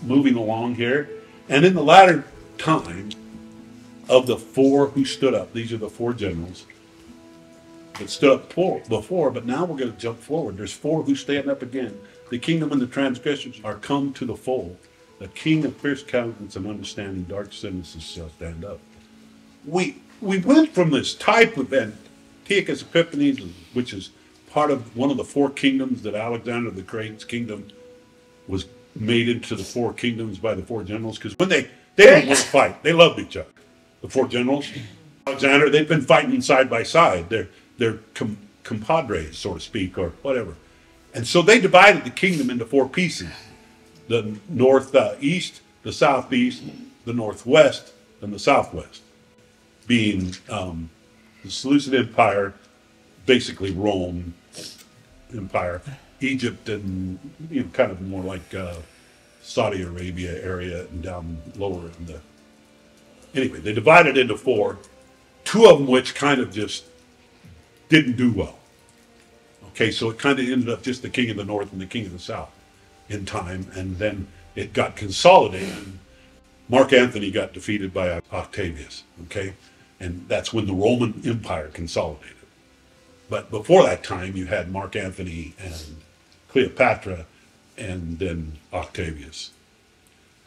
moving along here. And in the latter time of the four who stood up, these are the four generals that stood up before, but now we're going to jump forward. There's four who stand up again. The kingdom and the transgressors are come to the fold. The king of fierce countenance and understanding, dark sinners shall stand up. We went from this type of Antiochus Epiphanes, which is part of one of the four kingdoms that Alexander the Great's kingdom was made into the four kingdoms by the four generals. Because when they didn't want to fight, they loved each other. The four generals, Alexander, they've been fighting side by side. They're compadres, so to speak, or whatever. And so they divided the kingdom into four pieces: the northeast, the southeast, the northwest, and the southwest, being the Seleucid Empire, basically Rome Empire, Egypt, and kind of more like Saudi Arabia area, and down lower in the. Anyway, they divided into four, two of them which kind of just didn't do well. Okay, so it kind of ended up just the king of the north and the king of the south in time, and then it got consolidated. Mark Antony got defeated by Octavius, okay? And that's when the Roman Empire consolidated. But before that time, you had Mark Antony and Cleopatra and then Octavius.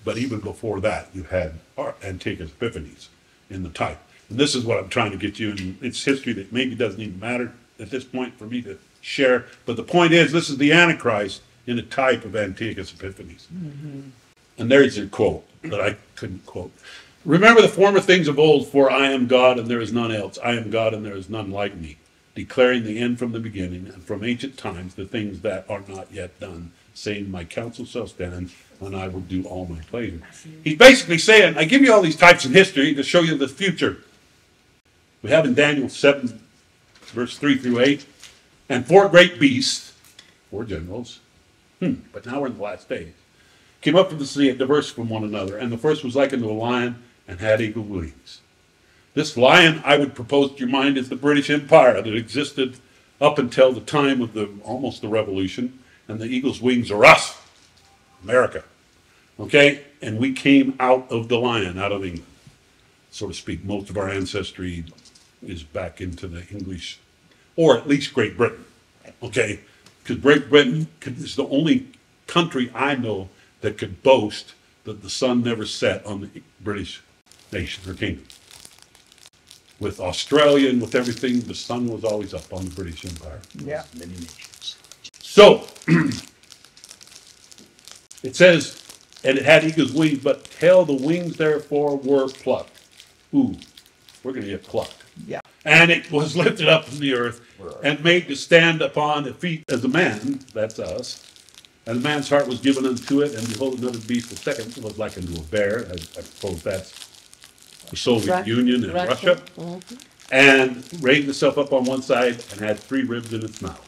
But even before that, you had Antiochus Epiphanes in the type. And this is what I'm trying to get you, and it's history that maybe doesn't even matter at this point for me to share. But the point is, this is the Antichrist in a type of Antiochus Epiphanes. Mm-hmm. And there's your quote that I couldn't quote. Remember the former things of old, for I am God and there is none else. I am God and there is none like me, declaring the end from the beginning and from ancient times the things that are not yet done, saying my counsel shall stand and I will do all my pleasure. He's basically saying, I give you all these types in history to show you the future. We have in Daniel 7, verse 3 through 8, and four great beasts, four generals, but now we're in the last days, came up from the sea and diverse from one another. And the first was like unto a lion and had eagle wings. This lion, I would propose to your mind, is the British Empire that existed up until the time of almost the Revolution. And the eagle's wings are us, America. Okay? And we came out of the lion, out of England, so to speak. Most of our ancestry is back into the English, or at least Great Britain. Okay? Because Great Britain is the only country I know that could boast that the sun never set on the British nation or kingdom. With Australia and with everything, the sun was always up on the British Empire. Yeah. Many nations. So, it says, and it had eagle's wings, but till the wings therefore were plucked. Ooh, we're going to get plucked. Yeah. And it was lifted up from the earth and made to stand upon the feet as a man, that's us. And the man's heart was given unto it, and behold, another beast, the second, was like unto a bear. I suppose that's the Soviet Union and Russia. Mm-hmm. And raised itself up on one side and had three ribs in its mouth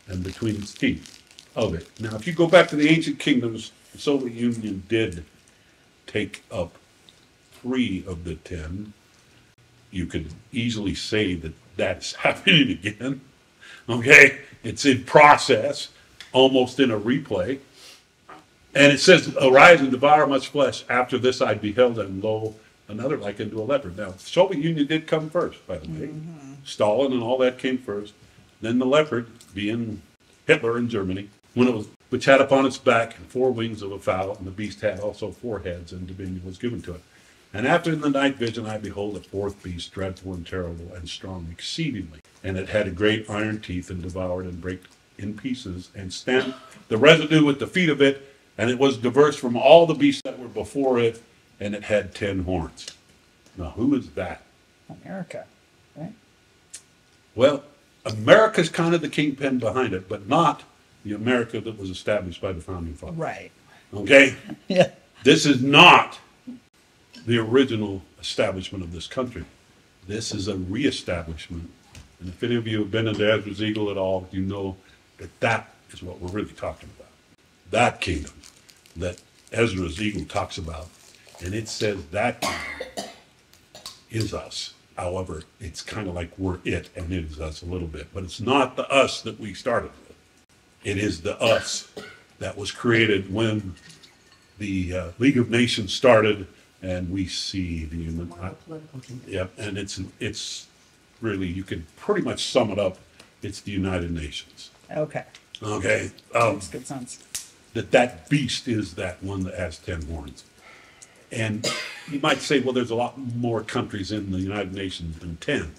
and between its teeth of it. Now, if you go back to the ancient kingdoms, the Soviet Union did take up 3 of the 10. You could easily say that that's happening again. Okay? It's in process, almost in a replay. And it says, arise and devour much flesh. After this I beheld, and lo, another like unto a leopard. Now, the Soviet Union did come first, by the way. Mm-hmm. Stalin and all that came first. Then the leopard, being Hitler in Germany, which had upon its back 4 wings of a fowl, and the beast had also 4 heads, and dominion was given to it. And after in the night vision I behold a 4th beast, dreadful and terrible, and strong exceedingly. And it had a great iron teeth, and devoured and brake in pieces, and stamped the residue with the feet of it, and it was diverse from all the beasts that were before it, and it had 10 horns. Now, who is that? America, right? Well, America's kind of the kingpin behind it, but not the America that was established by the founding fathers. Right. Okay? Yeah. This is not the original establishment of this country. This is a reestablishment. And if any of you have been into Ezra's Eagle at all, you know that that is what we're really talking about. That kingdom that Ezra's Eagle talks about. And it says that kingdom is us. However, it's kind of like we're it, and it is us a little bit. But it's not the us that we started with. It is the us that was created when the League of Nations started, and we see the human. Yep, and it's really, you can pretty much sum it up. It's the United Nations. Okay. Okay, Makes good sense. that beast is that one that has 10 horns. And you might say, well, there's a lot more countries in the United Nations than 10.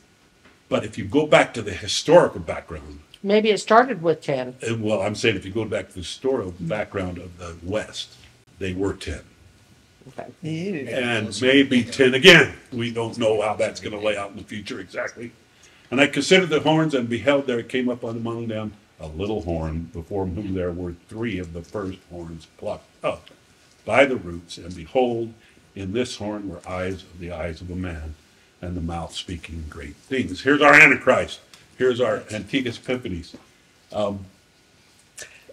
But if you go back to the historical background, Maybe it started with 10. well, I'm saying if you go back to the historical background of the West, they were 10. Okay. Ew. And maybe 10 again. We don't know how that's going to lay out in the future exactly. And I considered the horns, and beheld there came up among them a little horn, before whom there were 3 of the first horns plucked up by the roots. And behold, in this horn were eyes of the eyes of a man, and the mouth speaking great things. Here's our Antichrist. Here's our Antiochus Epiphanes.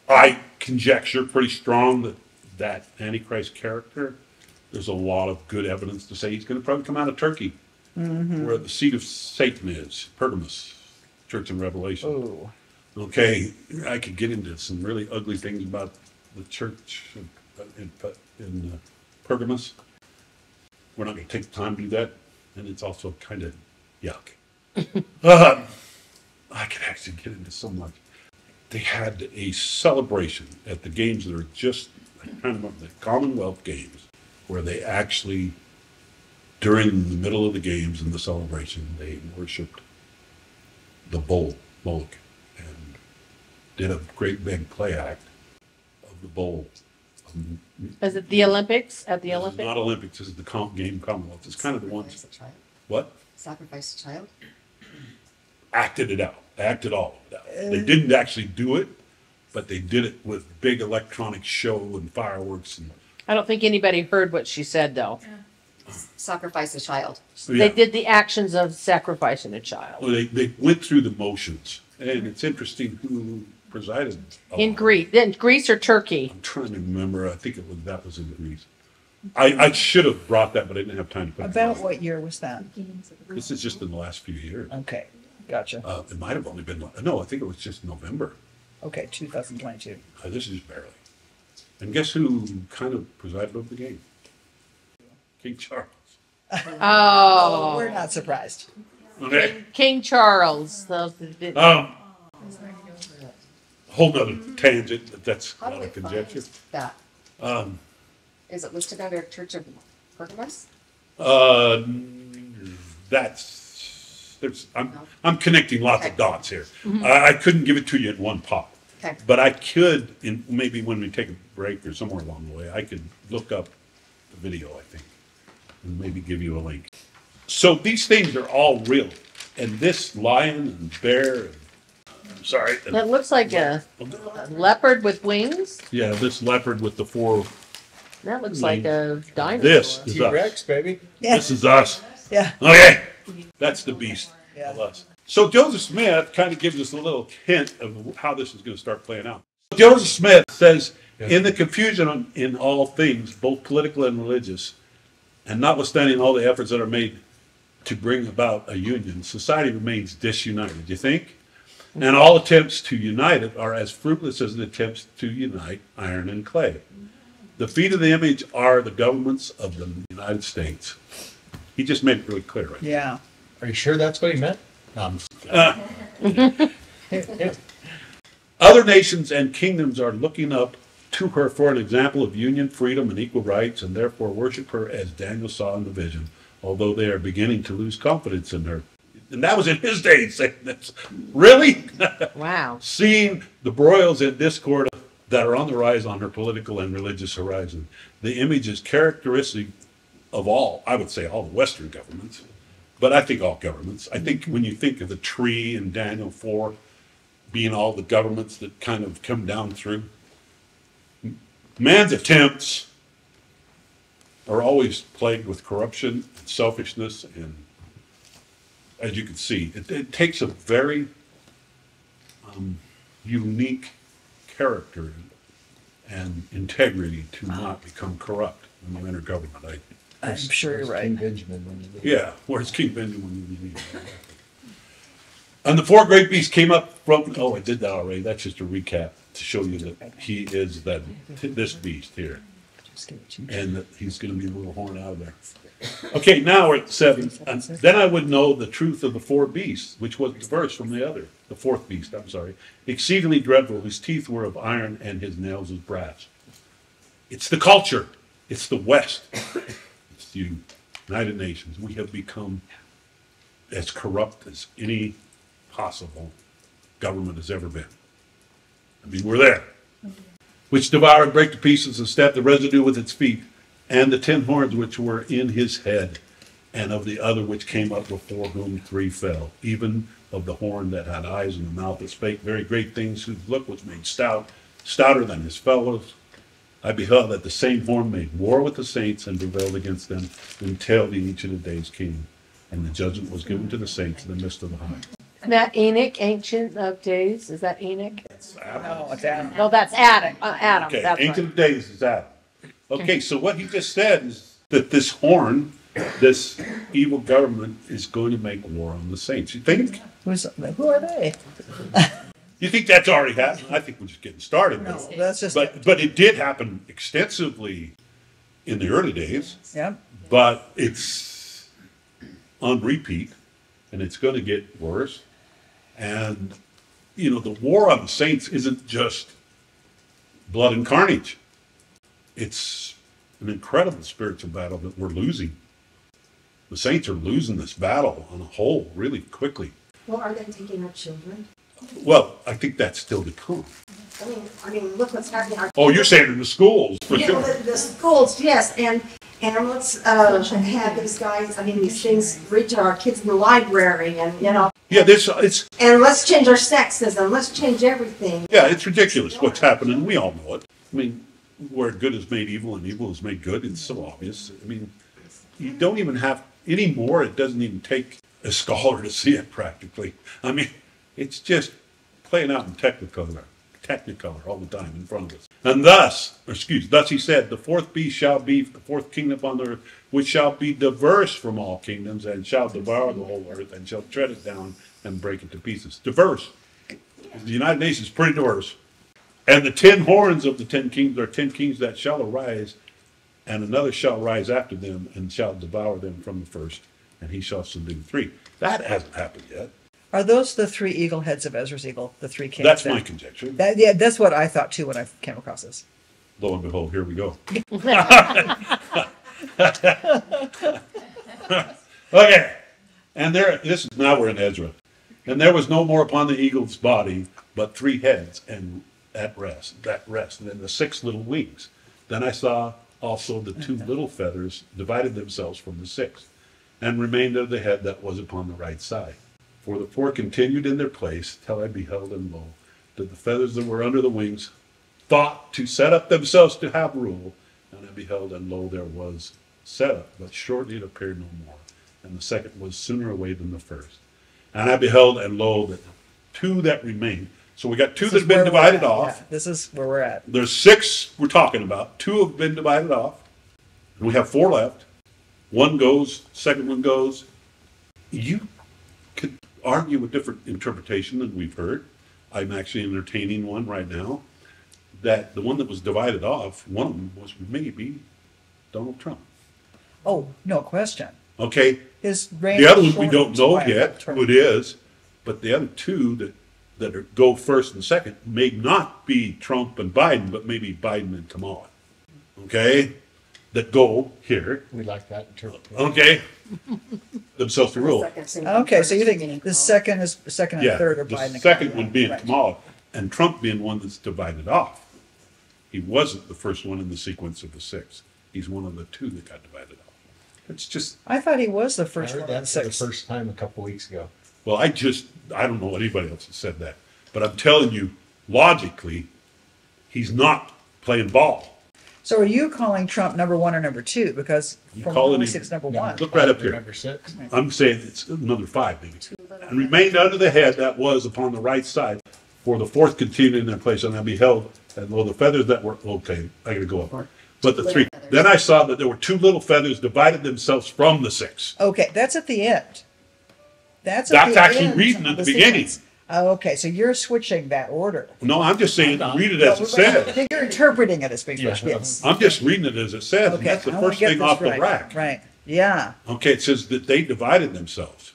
I conjecture pretty strong that that Antichrist character, there's a lot of good evidence to say he's going to probably come out of Turkey, where the seat of Satan is, Pergamus, Church in Revelation. Ooh. Okay, I could get into some really ugly things about the church in Pergamus. We're not going to take the time to do that, and it's also kind of yuck. I could actually get into so much. They had a celebration at the games that are just kind of the Commonwealth Games, where they actually, during the middle of the games and the celebration, they worshipped the bull, Moloch, and did a great big play act of the bull. Is it the Olympics? At the This is Olympics? not Olympics, this is the game Commonwealth. It's kind of the ones, Sacrifice a child. what? Sacrifice a child? Acted it out, acted all of it out. They didn't actually do it, but they did it with big electronic show and fireworks and. I don't think anybody heard what she said, though. Sacrifice a child. They did the actions of sacrificing a child. Well, they went through the motions, and it's interesting who presided. In Greece. Then Greece or Turkey? I'm trying to remember. I think that was in Greece. I should have brought that, but I didn't have time to put it About down. what year was that? This is just in the last few years. Okay. Gotcha. It might have only been no. I think it was just November. Okay, 2022. This is barely. And guess who kind of presided over the game? King Charles. Oh. We're not surprised. Okay. King Charles. Whole nother tangent, but that's How a do lot we of conjecture. find that? Is it listed under Church of Pergamus? I'm connecting lots of dots here. I couldn't give it to you in one pop. Okay. But I could, maybe when we take a break or somewhere along the way, I could look up the video, I think, and maybe give you a link. So these things are all real. And this lion and bear, That looks like a leopard with wings. yeah, this leopard with the 4, That looks like a dinosaur. this is T-Rex, us. baby. Yeah. This is us. Yeah. Okay, that's the beast Yeah. of us. So Joseph Smith kind of gives us a little hint of how this is going to start playing out. Joseph Smith says, in the confusion in all things, both political and religious, and notwithstanding all the efforts that are made to bring about a union, society remains disunited, you think? And all attempts to unite it are as fruitless as the attempts to unite iron and clay. The feet of the image are the governments of the United States. He just made it really clear, right? Yeah. Are you sure that's what he meant? Other nations and kingdoms are looking up to her for an example of union, freedom, and equal rights, and therefore worship her as Daniel saw in the vision, although they are beginning to lose confidence in her. And that was in his day, saying this. Really? Wow. Seeing the broils and discord that are on the rise on her political and religious horizon. The image is characteristic of all, I would say all the Western governments, but I think all governments. I think when you think of the tree in Daniel 4 being all the governments that kind of come down through, man's attempts are always plagued with corruption and selfishness, and as you can see, it takes a very unique character and integrity to not become corrupt when you enter government. I'm sure you're right. King Benjamin. When you did. Yeah, where's King Benjamin when you need him? And the 4 great beasts came up from, I did that already. That's just a recap to show you that he is this beast here. Just give it to you. and that he's going to be a little horn out of there. Okay, now we're at 7. And then I would know the truth of the 4 beasts, which was diverse from the other. The 4th beast, I'm sorry. Exceedingly dreadful, his teeth were of iron and his nails of brass. It's the culture. It's the West. It's the United Nations. We have become as corrupt as any possible government has ever been. I mean, we're there. Which devour and break to pieces and step the residue with its feet, and the 10 horns which were in his head, and of the other which came up before whom 3 fell, even of the horn that had eyes and a mouth that spake very great things, whose look was made stout, stouter than his fellows. I beheld that the same horn made war with the saints and prevailed against them until the ancient of days came, and the judgment was given to the saints in the midst of the high. Isn't that Enoch, Ancient of Days? Is that Enoch? No, it's Adam. No, that's Adam. Adam. Okay, That's Ancient right. of Days is that. Okay, so what he just said is that this horn, this evil government, is going to make war on the saints. You think? Who are they? You think that's already happened? I think we're just getting started. No, that's just. But it did happen extensively in the early days. Yeah. But it's on repeat, and it's going to get worse. And, you know, the war on the saints isn't just blood and carnage. It's an incredible spiritual battle that we're losing. The saints are losing this battle on a whole really quickly. Well, are they taking our children? Well, I think that's still to come. I mean, look what's happening. Oh, you're saying in the schools, for You sure. know, the schools, yes, and let's have these guys, I mean, these things read to our kids in the library, and, you know. Yeah, it's And let's change our sexism, let's change everything. yeah, it's ridiculous what's happening. We all know it. I mean, where good is made evil and evil is made good, it's so obvious. I mean, you don't even have anymore. It doesn't even take a scholar to see it practically. I mean, it's just playing out in technicolor all the time in front of us. And thus he said, the 4th beast shall be the 4th kingdom upon the earth, which shall be diverse from all kingdoms, and shall devour the whole earth, and shall tread it down and break it to pieces. Diverse. The United Nations is pretty diverse. And the 10 horns of the 10 kings are 10 kings that shall arise, and another shall rise after them, and shall devour them from the first, and he shall subdue 3. That hasn't happened yet. Are those the 3 eagle heads of Ezra's eagle? The 3 kings? That's my conjecture. Yeah, that's what I thought too when I came across this. Lo and behold, here we go. Okay, and now we're in Ezra. And there was no more upon the eagle's body, but 3 heads, and that rest, and then the 6 little wings. Then I saw also the 2 little feathers divided themselves from the 6, and remained of the head that was upon the right side. For the 4 continued in their place, till I beheld, and lo, that the feathers that were under the wings thought to set up themselves to have rule. And I beheld, and lo, there was set up, but shortly it appeared no more. And the second was sooner away than the first. And I beheld, and lo, that 2 that remained. So we got 2 that have been divided off. Yeah, this is where we're at. There's 6 we're talking about. 2 have been divided off. And we have 4 left. 1 goes, second one goes. You could argue with different interpretation than we've heard. I'm actually entertaining one right now. That the one that was divided off, one of them was maybe Donald Trump. Oh, no question. Okay? His reign The other was one we don't shortened know by a yet term. who it is, but the other 2 that go first and second may not be Trump and Biden, but maybe Biden and Kamala. Okay? That go here. We like that interpretation. Okay? Themselves to rule. Okay, so you think the second and Yeah, third are the Biden and second Kamala. one being Right. Kamala, and Trump being one that's divided off. He wasn't the first one in the sequence of the 6. He's one of the 2 that got divided off. It's just, I thought he was the I first heard one on that for the 6. first time a couple weeks ago. well, I don't know anybody else that said that. But I'm telling you, logically, he's not playing ball. So are you calling Trump number 1 or number 2? Because You from calling one him- six number 1. Look right up here. Number 6. I'm saying it's another 5, maybe. And remained under the head that was upon the right side, for the 4th continued in their place, and I beheld, and lo, the feathers that were, okay, I gotta go up. But the 3, then I saw that there were 2 little feathers divided themselves from the 6. Okay, that's at the end. That's That's the actually end reading of at the beginning. sequence. Okay, so you're switching that order. No, I'm just saying, read it as it I says. think you're interpreting it as being Yeah. yes. I'm just reading it as it says, and Okay, that's the I wanna first get thing this off the right. rack. Right, yeah. Okay, it says that they divided themselves.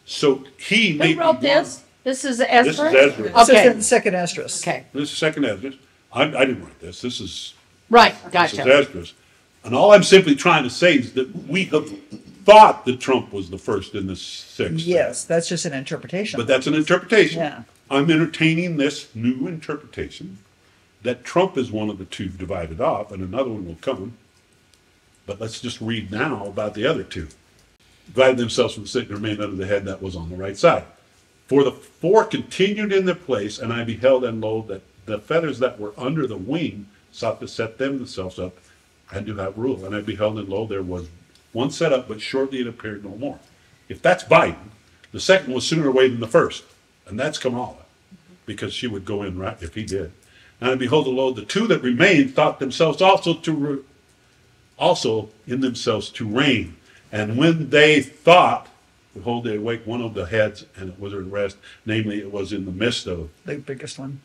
So he Who made. wrote this? This is This Ezra? is Ezra. This Okay. is the second Esdras. Okay, This is second Ezra. I didn't write this. This is gotcha. Ezra's. And all I'm simply trying to say is that we have thought that Trump was the first in the sixth. Yes, that's just an interpretation. But that's an interpretation. Yeah. I'm entertaining this new interpretation that Trump is one of the two divided off, and another one will come. But let's just read now about the other two. Divided themselves from the sick and remained under the head that was on the right side. For the four continued in their place, and I beheld, and lo, that the feathers that were under the wing sought to set themselves up and to have rule. And I beheld, and lo, there was one set up, but shortly it appeared no more. If that's Biden, the second was sooner away than the first, and that's Kamala, because she would go in right if he did. And I behold, and lo, the two that remained thought themselves also in themselves to reign. And when they thought, behold, they awake one of the heads, and it was the rest, namely, it was in the midst of, The biggest one.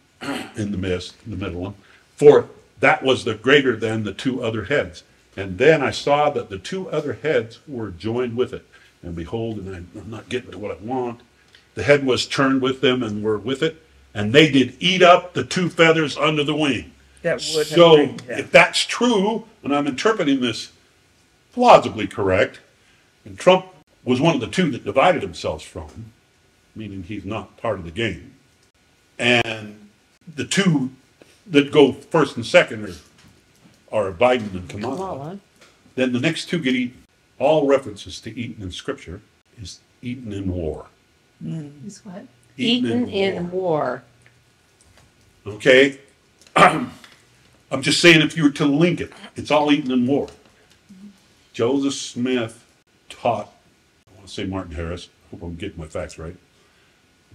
in the midst, the middle one, for that was the greater than the two other heads. And then I saw that the two other heads were joined with it. And behold, and I'm not getting to what I want, the head was turned with them and were with it, and they did eat up the two feathers under the wing. That would So have been, yeah. if that's true, and I'm interpreting this plausibly correct, and Trump was one of the two that divided themselves from him, meaning he's not part of the game, and the two that go first and second are Biden and Kamala, then the next two get eaten. All references to eaten in Scripture is eaten in war. Is what? Eaten in war. Okay? I'm just saying if you were to link it, it's all eaten in war. Joseph Smith taught, I want to say Martin Harris, hope I'm getting my facts right,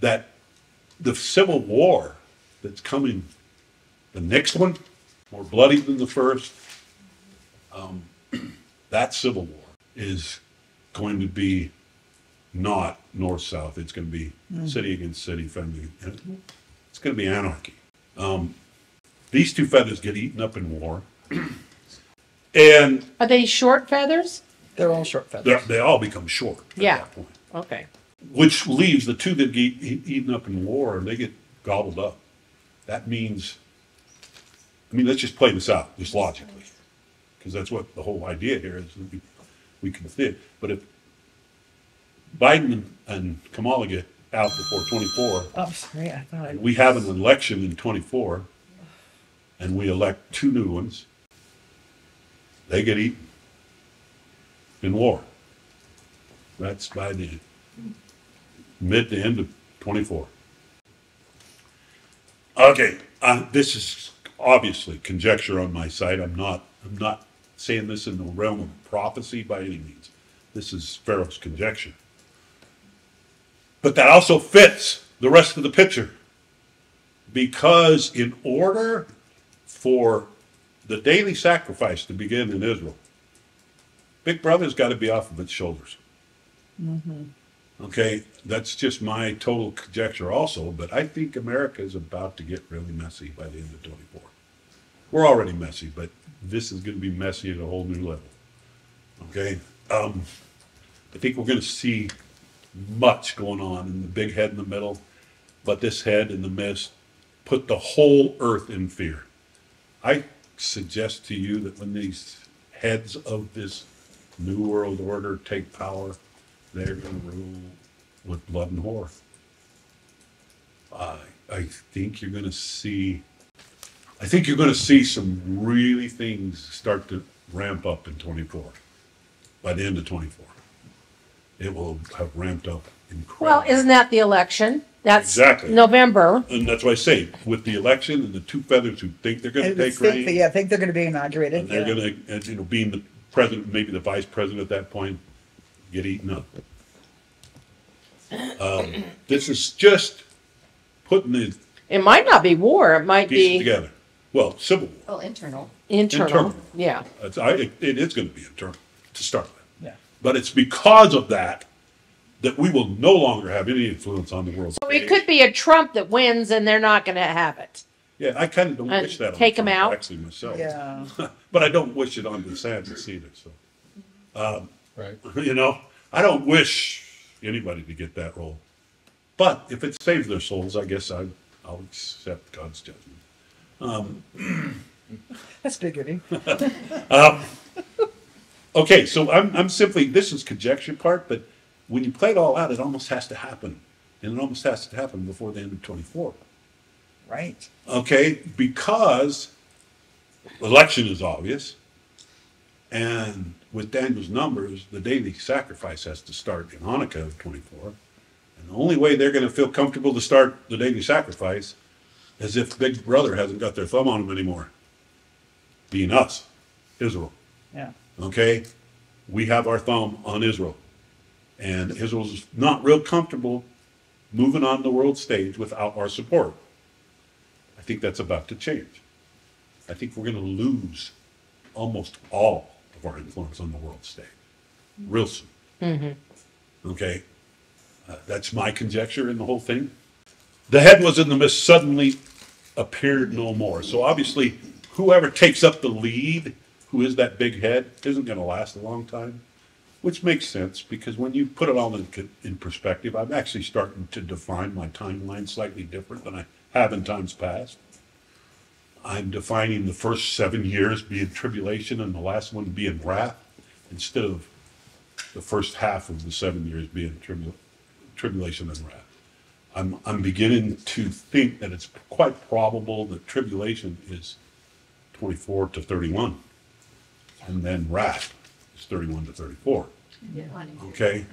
that the Civil War that's coming, the next one, more bloody than the first, that Civil War is going to be not north-south. It's going to be city against city, family. It's going to be anarchy. These two feathers get eaten up in war. And Are they short feathers? They're all short feathers. they all become short at Yeah. that point. Okay. Which leaves the two that get eaten up in war, and they get gobbled up. That means, let's just play this out, just logically. Because that's what the whole idea here is. We can see it. But if Biden and Kamala get out before 24, Oh, sorry, I thought I. and we have an election in 24, and we elect two new ones, they get eaten in war. That's by the mid to end of 24. Okay, this is obviously conjecture on my side. I'm not saying this in the realm of prophecy by any means. This is Farrell's conjecture. But that also fits the rest of the picture. Because in order for the daily sacrifice to begin in Israel, Big Brother's got to be off of its shoulders. Okay, that's just my total conjecture also, but I think America is about to get really messy by the end of 24. We're already messy, but this is going to be messy at a whole new level. Okay, I think we're going to see much going on in the big head in the middle, but this head in the midst put the whole earth in fear. I suggest to you that when these heads of this new world order take power, they're going to rule with blood and horror. I think you're going to see. I think you're going to see some really things start to ramp up in 24. By the end of 24, it will have ramped up incredibly. Well, isn't that the election? That's Exactly. November. And that's why I say, with the election and the two feathers who think they're going to take reign, I think they're going to be inaugurated. and they're Yeah. going to, being the president, maybe the vice president at that point, get eaten up. This is just putting the It might not be war. It might pieces be together. Well, civil war. Well, internal. internal. Internal. Yeah. It is going to be internal to start with. Yeah. But it's because of that that we will no longer have any influence on the world. So it could be a Trump that wins and they're not going to have it. Yeah, I kind of don't wish that on take 'em Trump, out? actually, myself. Yeah. But I don't wish it on DeSantis either, so. Right. You know, I don't wish anybody to get that role. But if it saves their souls, I guess I'll accept God's judgment. That's big of you. Okay, so I'm simply, this is conjecture part, but when you play it all out, it almost has to happen. And it almost has to happen before the end of 24. Right. Okay, because election is obvious. And with Daniel's numbers, the daily sacrifice has to start in Hanukkah of 24. And the only way they're going to feel comfortable to start the daily sacrifice is if Big Brother hasn't got their thumb on them anymore. Being us, Israel. Yeah. Okay? We have our thumb on Israel. And Israel's not real comfortable moving on the world stage without our support. I think that's about to change. I think we're going to lose almost all of our influence on the world stage real soon. Mm-hmm. Okay? That's my conjecture in the whole thing. The head was in the mist, suddenly appeared no more. So obviously, whoever takes up the lead, who is that big head, isn't going to last a long time. Which makes sense, because when you put it all in perspective, I'm actually starting to define my timeline slightly different than I have in times past. I'm defining the first 7 years being tribulation and the last one being wrath, instead of the first half of the 7 years being tribulation and wrath. I'm beginning to think that it's quite probable that tribulation is 24 to 31, and then wrath is 31 to 34. Okay,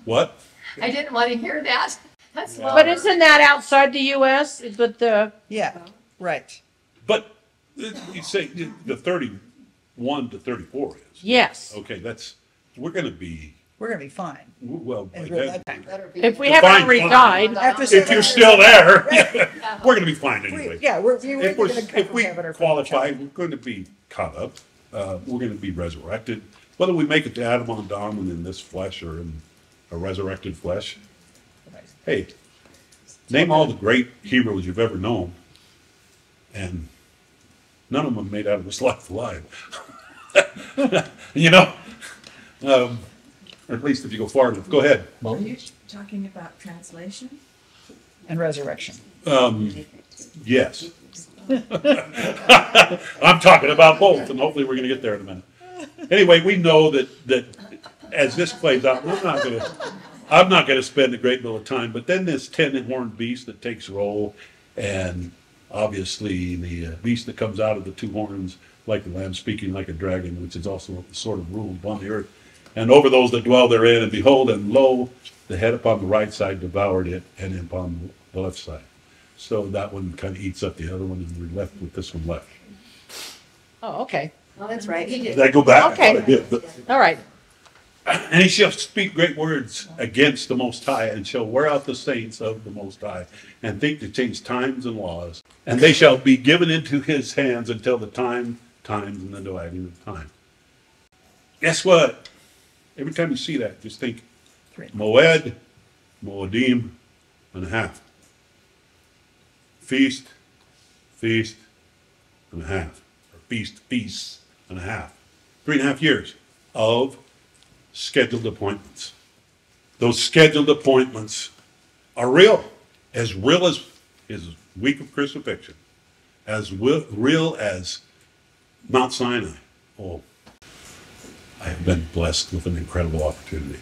what? I didn't want to hear that. That's But isn't that outside the U.S.? But the Yeah. Right. But you say the 31 to 34 is. yes, Okay, we're going to be, We're gonna be fine. well, by And real then, life. better be. if we Define haven't already fine. died, After if 7 you're years, still there, Yeah. we're going to be fine anyway. Yeah, we're If either gonna come if from we heaven or from qualify, hell. we're going to be caught up. We're going to be resurrected. Whether we make it to Adam on Dom and in this flesh or in a resurrected flesh. Hey, name all the great heroes you've ever known, and none of them made out of this life alive. You know, or at least if you go far enough. Go ahead. Are you talking about translation? And resurrection. Yes. I'm talking about both, and hopefully we're going to get there in a minute. Anyway, we know that as this plays out, I'm not going to spend a great deal of time, but then this 10-horned beast that takes roll, and obviously the beast that comes out of the 2 horns, like the lamb, speaking like a dragon, which is also the sort of rule upon the earth. And over those that dwell therein, and behold, and lo, the head upon the right side devoured it, and upon the left side. So that one kind of eats up the other one, and we're left with this one left. oh, okay, Oh, that's right. He Did did. I go back? Okay. I did, but- all right. And he shall speak great words against the Most High, and shall wear out the saints of the Most High, and think to change times and laws. And they shall be given into his hands until the times, and the dividing of time. Guess what? Every time you see that, just think 3. Moed, Moedim, and a half. Feast, feast, and a half. Or feast, feasts, and a half. 3.5 years of scheduled appointments. Those scheduled appointments are real as his week of crucifixion, as real as Mount Sinai. Oh, I have been blessed with an incredible opportunity.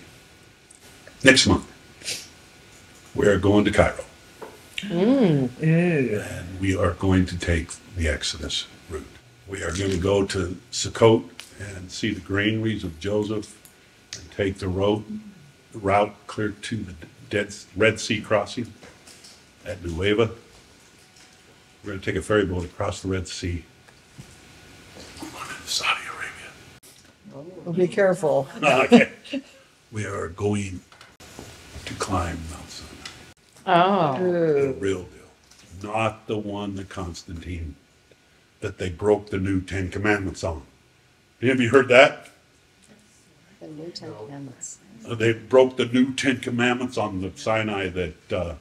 Next month, we are going to Cairo, Ooh. and we are going to take the Exodus route. We are going to go to Sukkot and see the granaries of Joseph, and take the route clear to the Red Sea crossing at Nueva. We're going to take a ferry boat across the Red Sea. We're going to Saudi Arabia. Well, be careful. Okay. We are going to climb Mount Sinai. Oh, The Ooh. real deal. Not the one that Constantine, that they broke the new 10 Commandments on. Have you heard that? The new Ten Commandments. They broke the new 10 Commandments on the Sinai that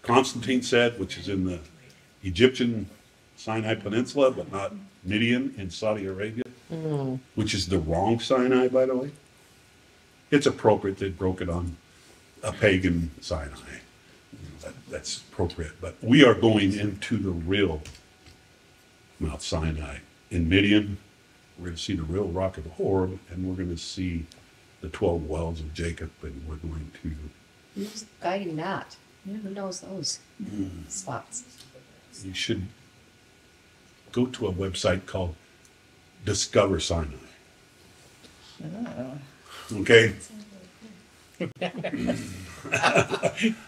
Constantine said, which is in the Egyptian Sinai Peninsula, but not Midian in Saudi Arabia, which is the wrong Sinai, by the way. It's appropriate they broke it on a pagan Sinai. That's appropriate. But we are going into the real Mount Sinai in Midian. We're going to see the real Rock of the Horeb, and we're going to see the 12 wells of Jacob, and we're going to... Who's guiding that? Who knows those spots? You should go to a website called Discover Sinai. Okay?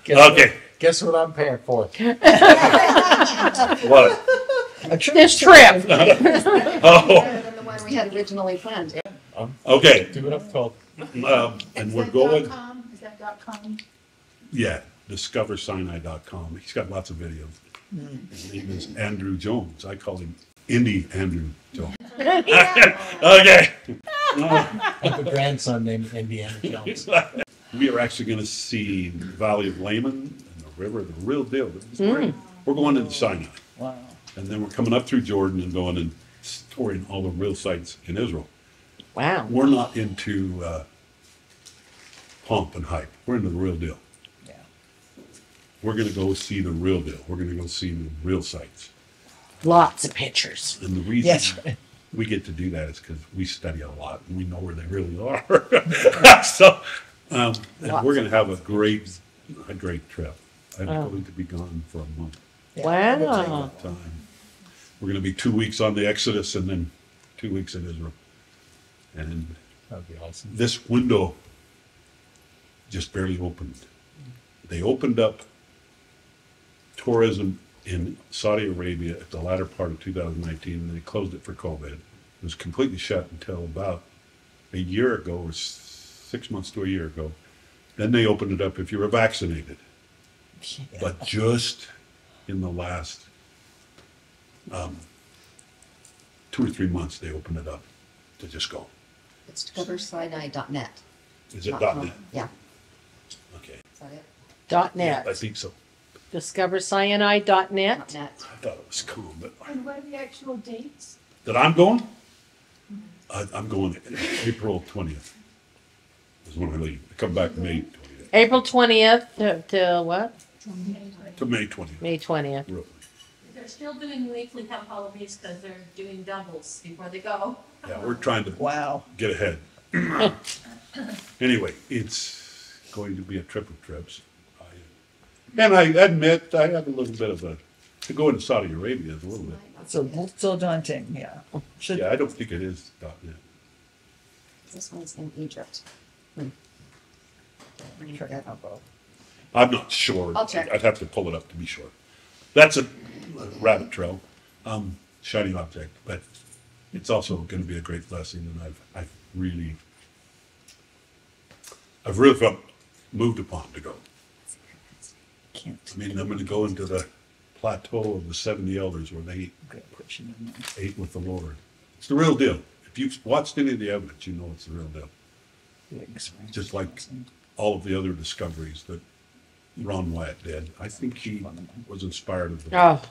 Okay. Guess what I'm paying for? What? This trip. Oh, Better than the one we had originally planned. okay. Do what I'm told. And we're going... Is that .com? Yeah, discoversinai.com. He's got lots of videos. His name is Andrew Jones. I call him Indie Andrew Jones. Okay. I have a grandson named Indiana Jones. We are actually going to see the Valley of Laman and the river, the real deal. We're going into Sinai. Wow. And then we're coming up through Jordan and going and touring all the real sites in Israel. Wow. We're not into pomp and hype. We're into the real deal. Yeah. We're going to go see the real deal. We're going to go see the real sites. Lots of pictures. And the reason Yes. we get to do that is because we study a lot and we know where they really are. So, and we're going to have a great trip. I'm going to be gone for a month. Wow. Time. We're going to be 2 weeks on the Exodus and then 2 weeks in Israel. And That'd be awesome. this window just barely opened. They opened up tourism in Saudi Arabia at the latter part of 2019, and they closed it for COVID. It was completely shut until about a year ago, or 6 months to a year ago. Then they opened it up if you were vaccinated. But just in the last 2 or 3 months, they opened it up to just go. It's discoversinai.net. Is it .com. .net? Yeah. Okay. Is that it? .net. I think so. DiscoverCyanide.net. .net. I thought it was cool, but And what are the actual dates? that I'm going? I'm going April 20th. Is when I leave. I come back May 20th. April 20th to what? To May 20th. May 20th. Really. They're still doing weekly Camp Holidays because they're doing doubles before they go. Yeah, we're trying to Wow. get ahead. Anyway, it's going to be a trip of trips. And I admit I have a little bit of to go into Saudi Arabia is a little bit. So daunting, yeah. Should, Yeah, I don't think it is .net. This one's in Egypt. try it out both. I'm not sure. I'll check. I'd have to pull it up to be sure. That's a rabbit trail, shiny object, but it's also going to be a great blessing, and I've really felt moved upon to go. Can't. I mean, I'm going to go into the plateau of the 70 elders where they Okay, put you in there. ate with the Lord. It's the real deal. If you've watched any of the evidence, you know it's the real deal. Gigs, right? Just like all of the other discoveries that Ron Wyatt did. I think he was inspired of the Lord. Oh,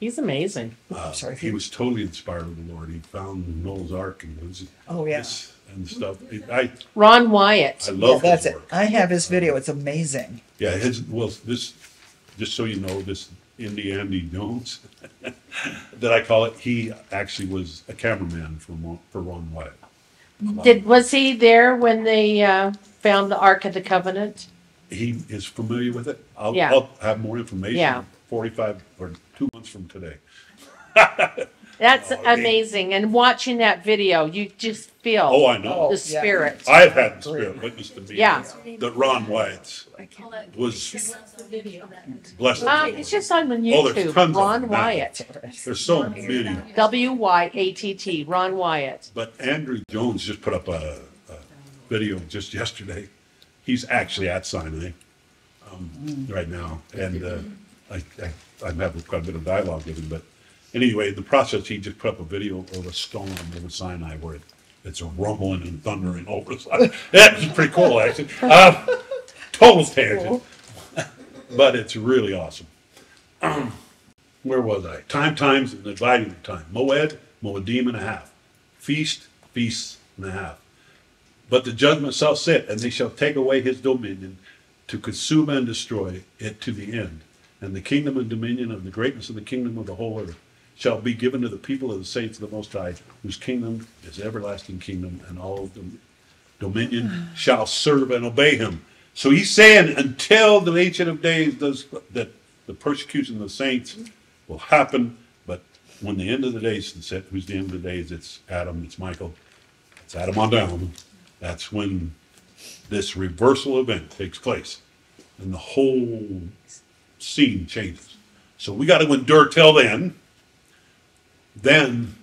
he's amazing. Sorry. He was totally inspired of the Lord. He found Noah's Ark and Oh, yeah. this and stuff. I Ron Wyatt. Yeah, love that's his it. work. I have his video. It's amazing. Yeah, this, just so you know, this Indie Andy Jones, that I call it, he actually was a cameraman for Ron Wyatt. Was he there when they found the Ark of the Covenant? He is familiar with it. Yeah. I'll have more information Yeah. 45 or 2 months from today. That's Okay. amazing. And watching that video, you just feel Oh, I know. the spirit. I've had the Spirit witness to me. Yeah. That Ron Wyatt was Video. blessed. It's just on Oh, there's YouTube. tons of Ron them now. Wyatt. There's so many. WYATT. Ron Wyatt. But Andrew Jones just put up a video just yesterday. He's actually at Sinai right now, and I'm having quite a bit of dialogue with him. But anyway, the process, he just put up a video of a stone over Sinai where It's a rumbling and thundering over the side. That's pretty cool, actually. Total tangent. But it's really awesome. Where was I? Times, and the dividing of time. Moedim and a half. Feasts and a half. But the judgment shall sit, and they shall take away his dominion to consume and destroy it to the end. And the kingdom and dominion of the greatness of the kingdom of the whole earth shall be given to the people of the saints of the Most High, whose kingdom is everlasting kingdom, and all dominion shall serve and obey him. So he's saying until the Ancient of Days does that, the persecution of the saints will happen, but when the end of the days is set, who's the end of the days? It's Adam, it's Michael, it's Adam on down. That's when this reversal event takes place, and the whole scene changes. So we got to endure till then. Then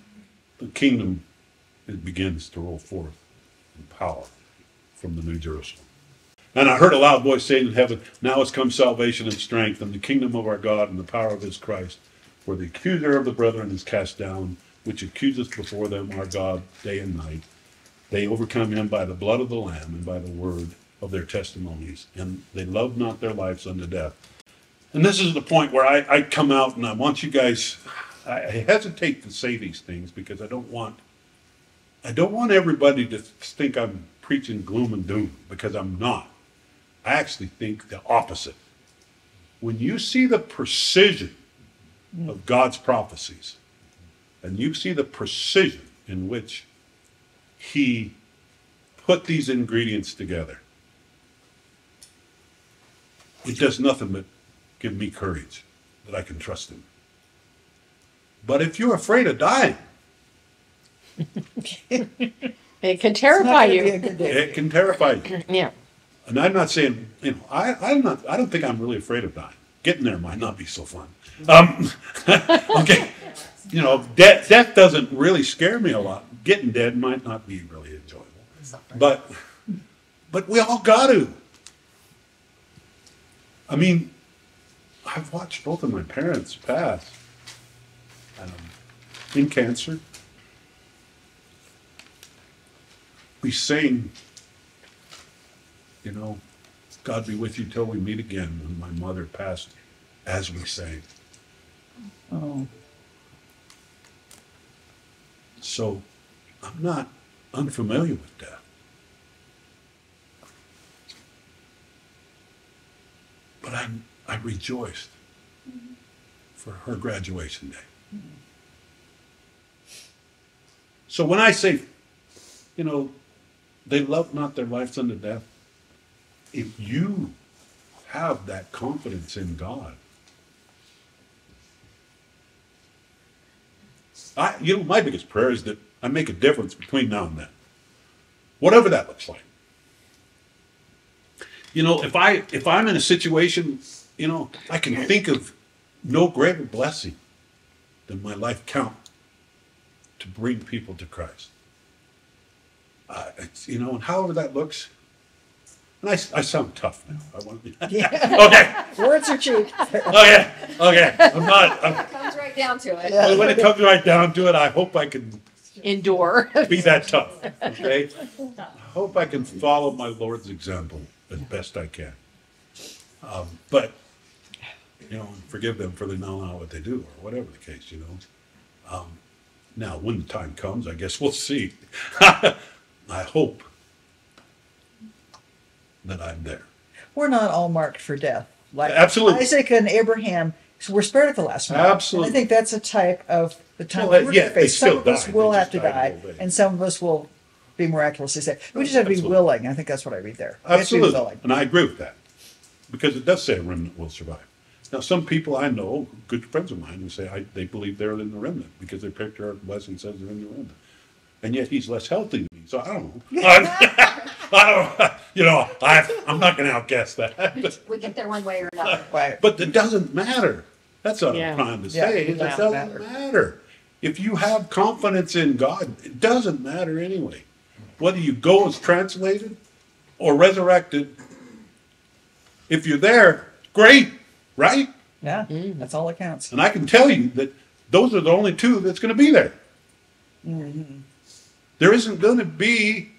the kingdom begins to roll forth in power from the New Jerusalem. And I heard a loud voice saying in heaven, now has come salvation and strength, and the kingdom of our God and the power of his Christ. For the accuser of the brethren is cast down, which accuseth before them our God day and night. They overcome him by the blood of the Lamb and by the word of their testimonies, and they loved not their lives unto death. And this is the point where I come out, and I want you guys, I hesitate to say these things because I don't want everybody to think I'm preaching gloom and doom, because I'm not. I actually think the opposite. When you see the precision of God's prophecies, and you see the precision in which he put these ingredients together, it does nothing but give me courage that I can trust him. But if you're afraid of dying, It can terrify you. it can terrify you. Yeah. And I'm not saying, I don't think I'm really afraid of dying. Getting there might not be so fun. Okay, death doesn't really scare me a lot. Getting dead might not be really enjoyable. But we all got to. I mean, I've watched both of my parents pass in cancer. We sing, God be with you till we meet again, when my mother passed as we sang. Oh. So I'm not unfamiliar with death. But I rejoiced for her graduation day. So when I say, they love not their lives unto death, if you have that confidence in God, my biggest prayer is that I make a difference between now and then, whatever that looks like. If I'm in a situation, I can think of no greater blessing than my life count to bring people to Christ. And however that looks, and I sound tough now. I want to be. Yeah. Okay. Words are cheap. Okay. I'm not. It comes right down to it. Yeah. When it comes right down to it, I hope I can Endure. be that tough. Okay. I hope I can follow my Lord's example as best I can. But forgive them for they know not what they do, or whatever the case. Now, when the time comes, I guess we'll see. I hope that I'm there. We're not all marked for death. Like Absolutely. Isaac and Abraham were spared at the last minute. Absolutely. And I think that's a type of the time Well, we're yeah, going to they face. Some still of us died. will They have just to died die, a little bit. and some of us will be miraculously saved. We just have to be Absolutely. willing. I think that's what I read there. We have to be Absolutely. willing. And I agree with that. Because it does say a remnant will survive. Now, some people I know, good friends of mine, who say they believe they're in the remnant because their picture of blessing says they're in the remnant. And yet he's less healthy than me, so I don't know. I'm not going to outguess that. We get there one way or another. Right. But it doesn't matter. That's what Yeah. I'm trying to Yeah, say. it It doesn't doesn't matter. If you have confidence in God, it doesn't matter anyway. Whether you go as translated or resurrected, if you're there, great, right? Yeah, that's all that counts. And I can tell you that those are the only two that's going to be there. There isn't going to be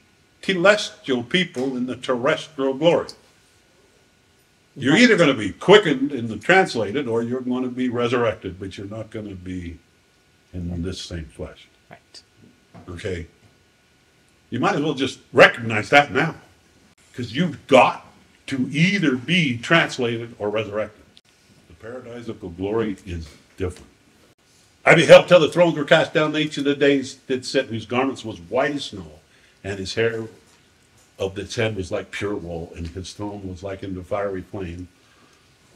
celestial people in the terrestrial glory. You're either going to be quickened in the translated, or you're going to be resurrected, but you're not going to be in this same flesh. Right. Okay? You might as well just recognize that now, because you've got to either be translated or resurrected. The paradisical glory is different. I beheld till the thrones were cast down, the Ancient of Days did sit, whose garments was white as snow, and his hair of its head was like pure wool, and his throne was like into fiery flame,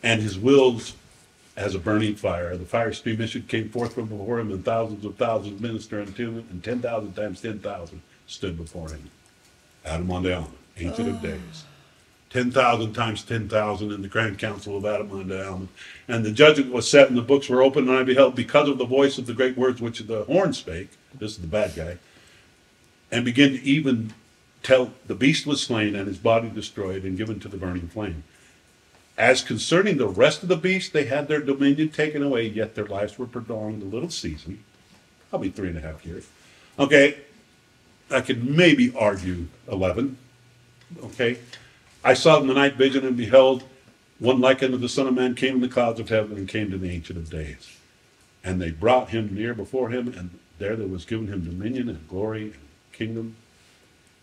and his wheels as a burning fire. The fire stream issued came forth from before him, and thousands of thousands ministered unto him, and 10,000 times 10,000 stood before him. Adam on down, Ancient of Days. 10,000 times 10,000 in the grand council of Adam unto Alma. And the judgment was set, and the books were opened, and I beheld, because of the voice of the great words which the horn spake, this is the bad guy, and began to even tell the beast was slain, and his body destroyed, and given to the burning flame. As concerning the rest of the beasts, they had their dominion taken away, yet their lives were prolonged a little season, probably 3.5 years. Okay, I could maybe argue 11. Okay, I saw in the night vision, and beheld one like unto the Son of Man came in the clouds of heaven, and came to the Ancient of Days. And they brought him near before him, and there was given him dominion and glory and kingdom,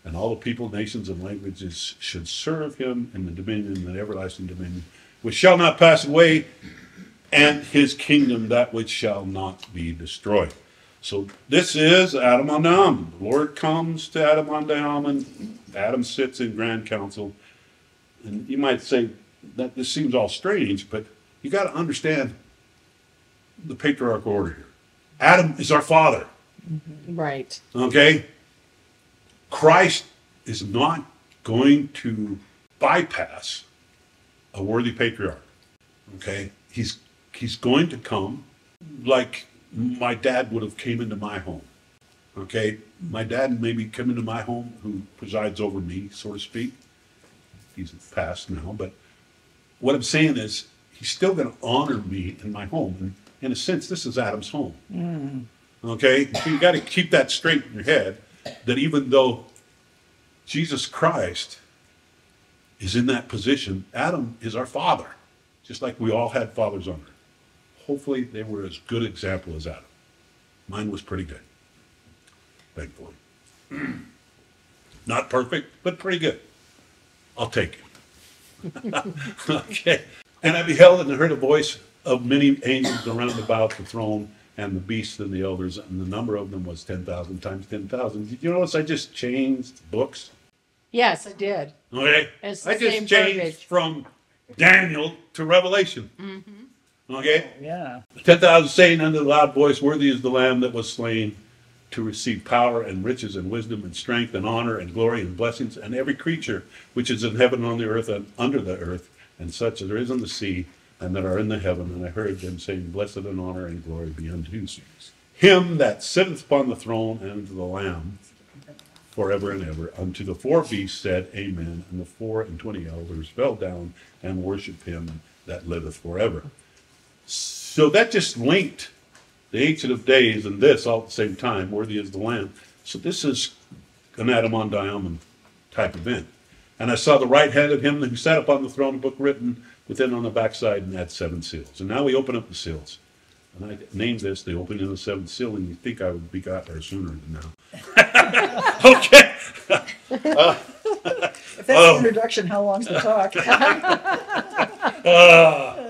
and all the people, nations, and languages should serve him in the dominion, and the everlasting dominion, which shall not pass away, and his kingdom that which shall not be destroyed. So this is Adam on down. The Lord comes to Adam on down, and Adam sits in grand council. And you might say that this seems all strange, but you got to understand the patriarchal order here. Adam is our father. Right. Okay? Christ is not going to bypass a worthy patriarch. Okay? He's going to come like my dad would have came into my home. Okay? My dad maybe come into my home, who presides over me, so to speak. He's passed now, but what I'm saying is he's still going to honor me in my home. And in a sense, this is Adam's home. Okay? So you got to keep that straight in your head, that even though Jesus Christ is in that position, Adam is our father, just like we all had fathers on earth. Hopefully they were as good example as Adam. Mine was pretty good, thankfully. Not perfect, but pretty good. I'll take it. Okay. And I beheld and heard a voice of many angels around about the throne, and the beasts and the elders, and the number of them was 10,000 times 10,000. Did you notice I just changed books? Yes, I did. Okay. It's the I just same changed verbiage. from Daniel to Revelation. Okay. Yeah. 10,000 saying unto the loud voice, worthy is the Lamb that was slain to receive power and riches and wisdom and strength and honor and glory and blessings, and every creature which is in heaven and on the earth and under the earth, and such as there is on the sea and that are in the heaven. And I heard them saying, blessed and honor and glory be unto him that sitteth upon the throne and to the Lamb forever and ever. Unto the 4 beasts said, Amen. And the 24 elders fell down and worshiped him that liveth forever. So that just linked the Ancient of Days and this all at the same time, worthy is the Lamb. So this is an Adam on Diamond type event. And I saw the right hand of him who sat upon the throne, a book written within on the backside, and had 7 seals. And now we open up the seals. And I named this the opening of the 7th seal, and you think I would be got there sooner than now. Okay. If that's the introduction, how long's the talk?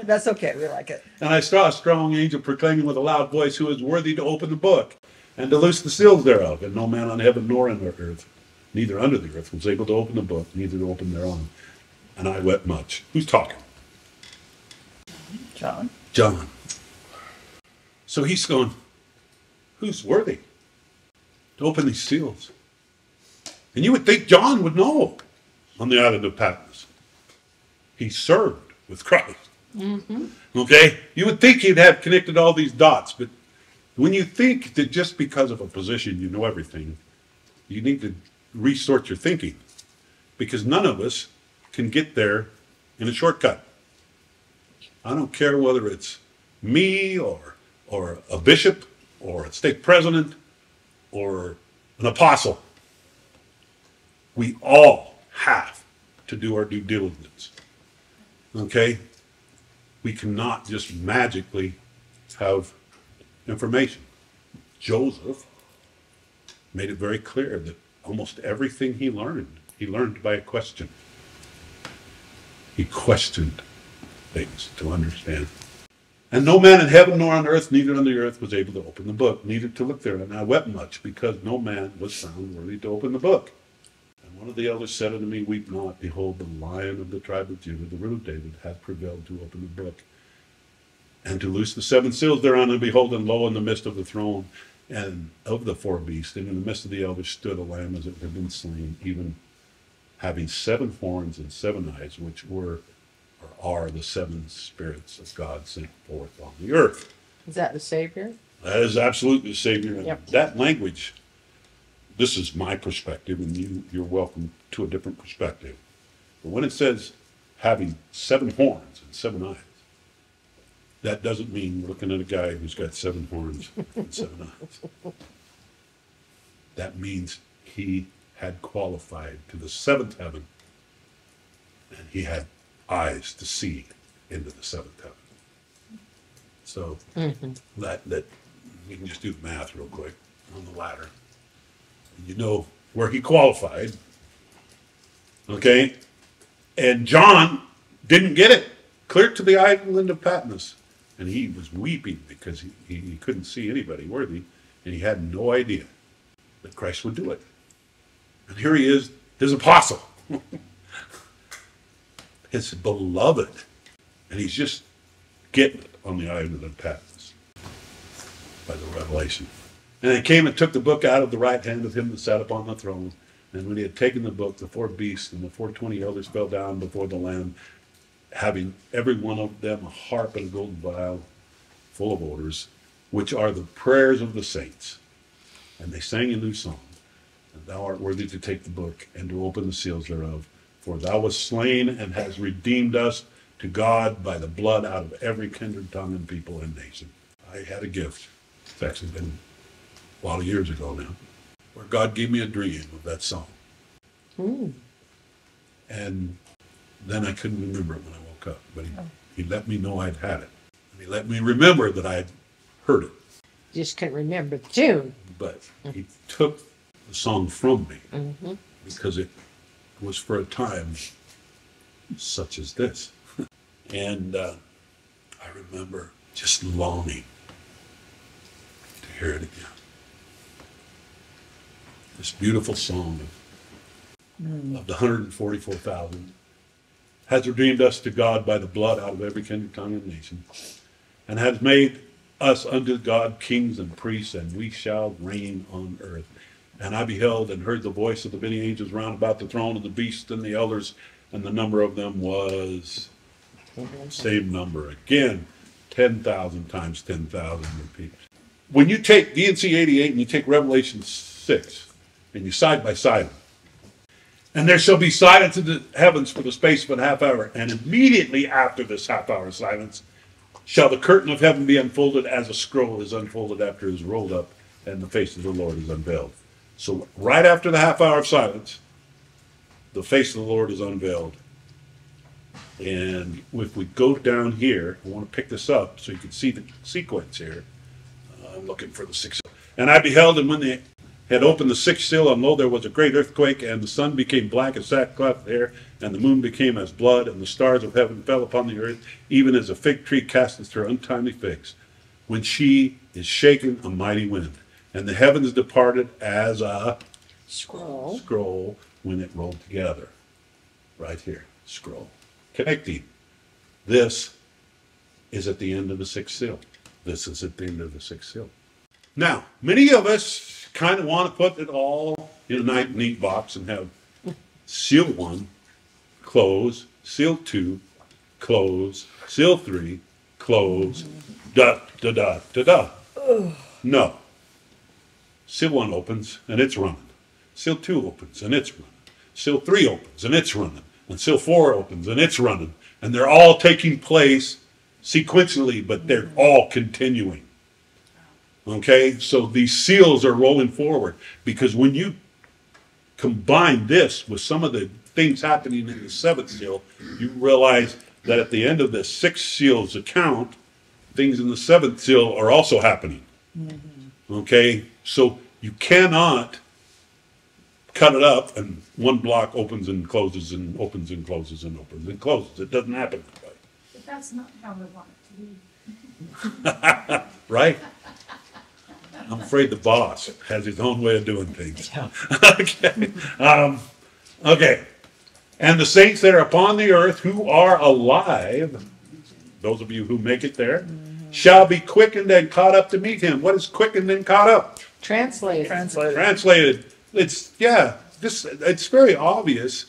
That's okay. We like it. And I saw a strong angel proclaiming with a loud voice, who is worthy to open the book and to loose the seals thereof. And no man on heaven nor on the earth, neither under the earth, was able to open the book, neither to open thereon. And I wept much. Who's talking? John. John. So he's going, who's worthy to open these seals? And you would think John would know on the island of Patmos. He served with Christ. Okay? You would think he'd have connected all these dots, but when you think that just because of a position you know everything, you need to resort your thinking, because none of us can get there in a shortcut. I don't care whether it's me or a bishop or a stake president or an apostle, we all have to do our due diligence. Okay? We cannot just magically have information. Joseph made it very clear that almost everything he learned by a question. He questioned things to understand. And no man in heaven nor on earth, neither on the earth, was able to open the book, neither to look therein. And I wept much, because no man was found worthy to open the book. And one of the elders said unto me, Weep not, behold, the Lion of the tribe of Judah, the root of David, hath prevailed to open the book, and to loose the seven seals thereon. And behold, and lo, in the midst of the throne and of the four beasts, and in the midst of the elders stood a lamb as it had been slain, even having 7 horns and 7 eyes, which were or are the 7 spirits of God sent forth on the earth. Is that the Savior? That is absolutely the Savior. And Yep. that language, this is my perspective, and you're welcome to a different perspective. But when it says having 7 horns and 7 eyes, that doesn't mean we're looking at a guy who's got 7 horns and 7 eyes. That means he had qualified to the 7th heaven, and he had eyes to see into the 7th heaven. So that you can just do the math real quick on the ladder. And you know where he qualified. Okay? And John didn't get it. Clear to the island of Patmos. And he was weeping because he couldn't see anybody worthy, and he had no idea that Christ would do it. And here he is, his apostle, his beloved, and he's just getting it on the island of Patmos by the revelation. And he came and took the book out of the right hand of him that sat upon the throne. And when he had taken the book, the 4 beasts and the 24 elders fell down before the Lamb, having every one of them a harp and a golden vial full of odors, which are the prayers of the saints. And they sang a new song. And thou art worthy to take the book and to open the seals thereof. For thou wast slain and hast redeemed us to God by the blood out of every kindred, tongue, and people and nation. I had a gift. It's actually been a lot of years ago now, where God gave me a dream of that song. And then I couldn't remember it when I woke up. But he let me know I'd had it. And he let me remember that I had heard it. Just couldn't remember the tune. But he took the song from me because it was for a time such as this. And I remember just longing to hear it again. This beautiful song of the 144,000 has redeemed us to God by the blood out of every kindred, tongue, and nation, and has made us unto God kings and priests, and we shall reign on earth. And I beheld and heard the voice of the many angels round about the throne, and the beasts and the elders, and the number of them was same number again, 10,000 times 10,000 repeats. When you take D&C 88 and you take Revelation 6 and you side by side them, and there shall be silence in the heavens for the space of an half hour, and immediately after this half hour silence shall the curtain of heaven be unfolded as a scroll is unfolded after it is rolled up, and the face of the Lord is unveiled. So right after the half hour of silence, the face of the Lord is unveiled. And if we go down here, I want to pick this up so you can see the sequence here. I'm looking for the 6th. And I beheld, and when they had opened the 6th seal, and lo, there was a great earthquake, and the sun became black as sackcloth hair, and the moon became as blood, and the stars of heaven fell upon the earth, even as a fig tree casteth her untimely figs, when she is shaken a mighty wind. And the heavens departed as a scroll when it rolled together. Right here, scroll. Connecting. This is at the end of the 6th seal. This is at the end of the 6th seal. Now, many of us kind of want to put it all in a neat box and have seal 1, close, seal 2, close, seal 3, close, da, da, da, da, da. No. Seal 1 opens and it's running. Seal 2 opens and it's running. Seal 3 opens and it's running. And seal 4 opens and it's running. And they're all taking place sequentially, but they're all continuing. Okay, so these seals are rolling forward because when you combine this with some of the things happening in the seventh seal, you realize that at the end of the sixth seal's account, things in the seventh seal are also happening. Okay, so you cannot cut it up and one block opens and closes and opens and closes and opens and closes. It doesn't happen that way. But that's not how we want it to be. Right? I'm afraid the boss has his own way of doing things. Okay. Okay. And the saints that are upon the earth who are alive, those of you who make it there, shall be quickened and caught up to meet him. What is quickened and caught up? Translated. Translated. It's very obvious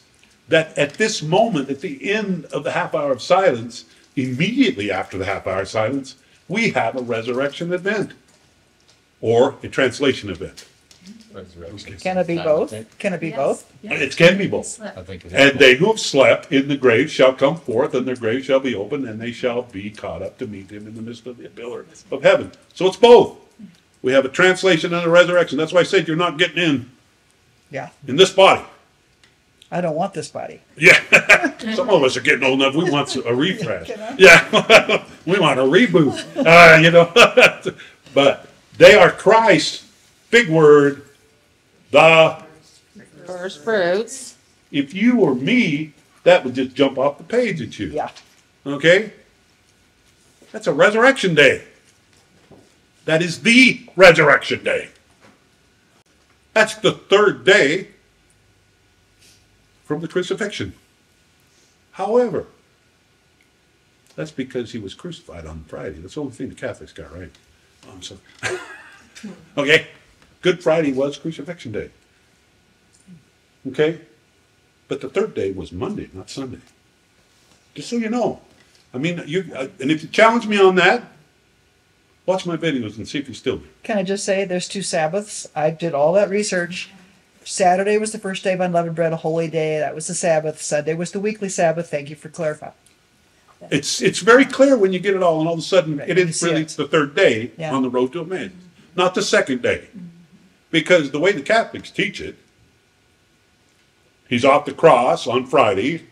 that at this moment, at the end of the half hour of silence, immediately after the half hour of silence, we have a resurrection event or a translation event. Can it be both? Can it be both? It can be both. I think it And they who have slept in the grave shall come forth, and their graves shall be opened, and they shall be caught up to meet him in the midst of the pillar of heaven. So it's both. We have a translation and a resurrection. That's why I said you're not getting in this body. I don't want this body. Yeah. Some of us are getting old enough. We want a refresh. Yeah. We want a reboot. But they are Christ, big word, the First fruits. if you or me, that would just jump off the page at you. Yeah. Okay? That's a resurrection day. That is the resurrection day. That's the third day from the crucifixion. However, that's because he was crucified on Friday. That's the only thing the Catholics got right. Oh, I'm sorry. Okay? Good Friday was crucifixion day. Okay? But the third day was Monday, not Sunday. Just so you know. I mean, and if you challenge me on that, watch my videos and see if you still do. Can I just say there's 2 Sabbaths? I did all that research. Saturday was the first day of unleavened bread, a holy day. That was the Sabbath. Sunday was the weekly Sabbath. Thank you for clarifying. It's very clear when you get it all, and all of a sudden Right, it you is see really it. the third day Yeah. on the road to Emmaus, not the second day. Because the way the Catholics teach it, he's off the cross on Friday,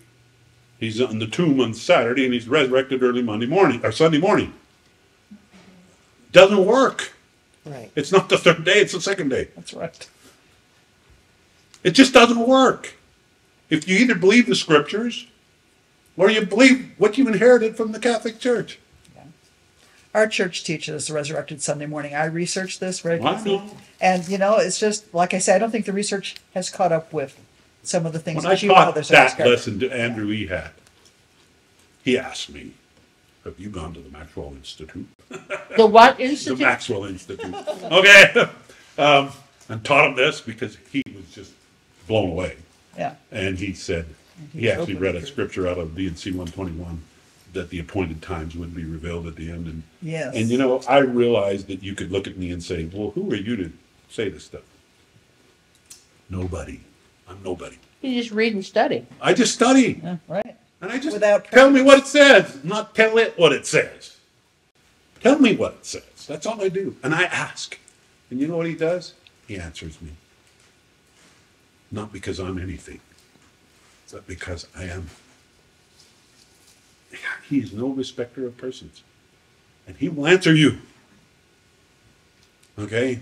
he's in the tomb on Saturday, and he's resurrected early Monday morning, or Sunday morning. Doesn't work. Right. It's not the third day, it's the second day. That's right. It just doesn't work. If you either believe the scriptures, or you believe what you inherited from the Catholic Church. Our church teaches resurrected Sunday morning. I researched this very I quickly. know. And, it's just, like I said, I don't think the research has caught up with some of the things When I that you taught others that have discovered. lesson to Andrew Ehad, he asked me, have you gone to the Maxwell Institute? The what The institute? Maxwell Institute. Okay. And taught him this because he was just blown away. Yeah. And he said, he actually read a scripture out of D&C 121 that the appointed times would be revealed at the end. And, Yes. and I realized that you could look at me and say, well, who are you to say this stuff? Nobody. I'm nobody. You just read and study. I just study. Yeah, right. And I just Without tell me what it says, not tell it what it says. Tell me what it says. That's all I do. And I ask. And you know what he does? He answers me. Not because I'm anything, but because I am. He is no respecter of persons. And he will answer you. Okay?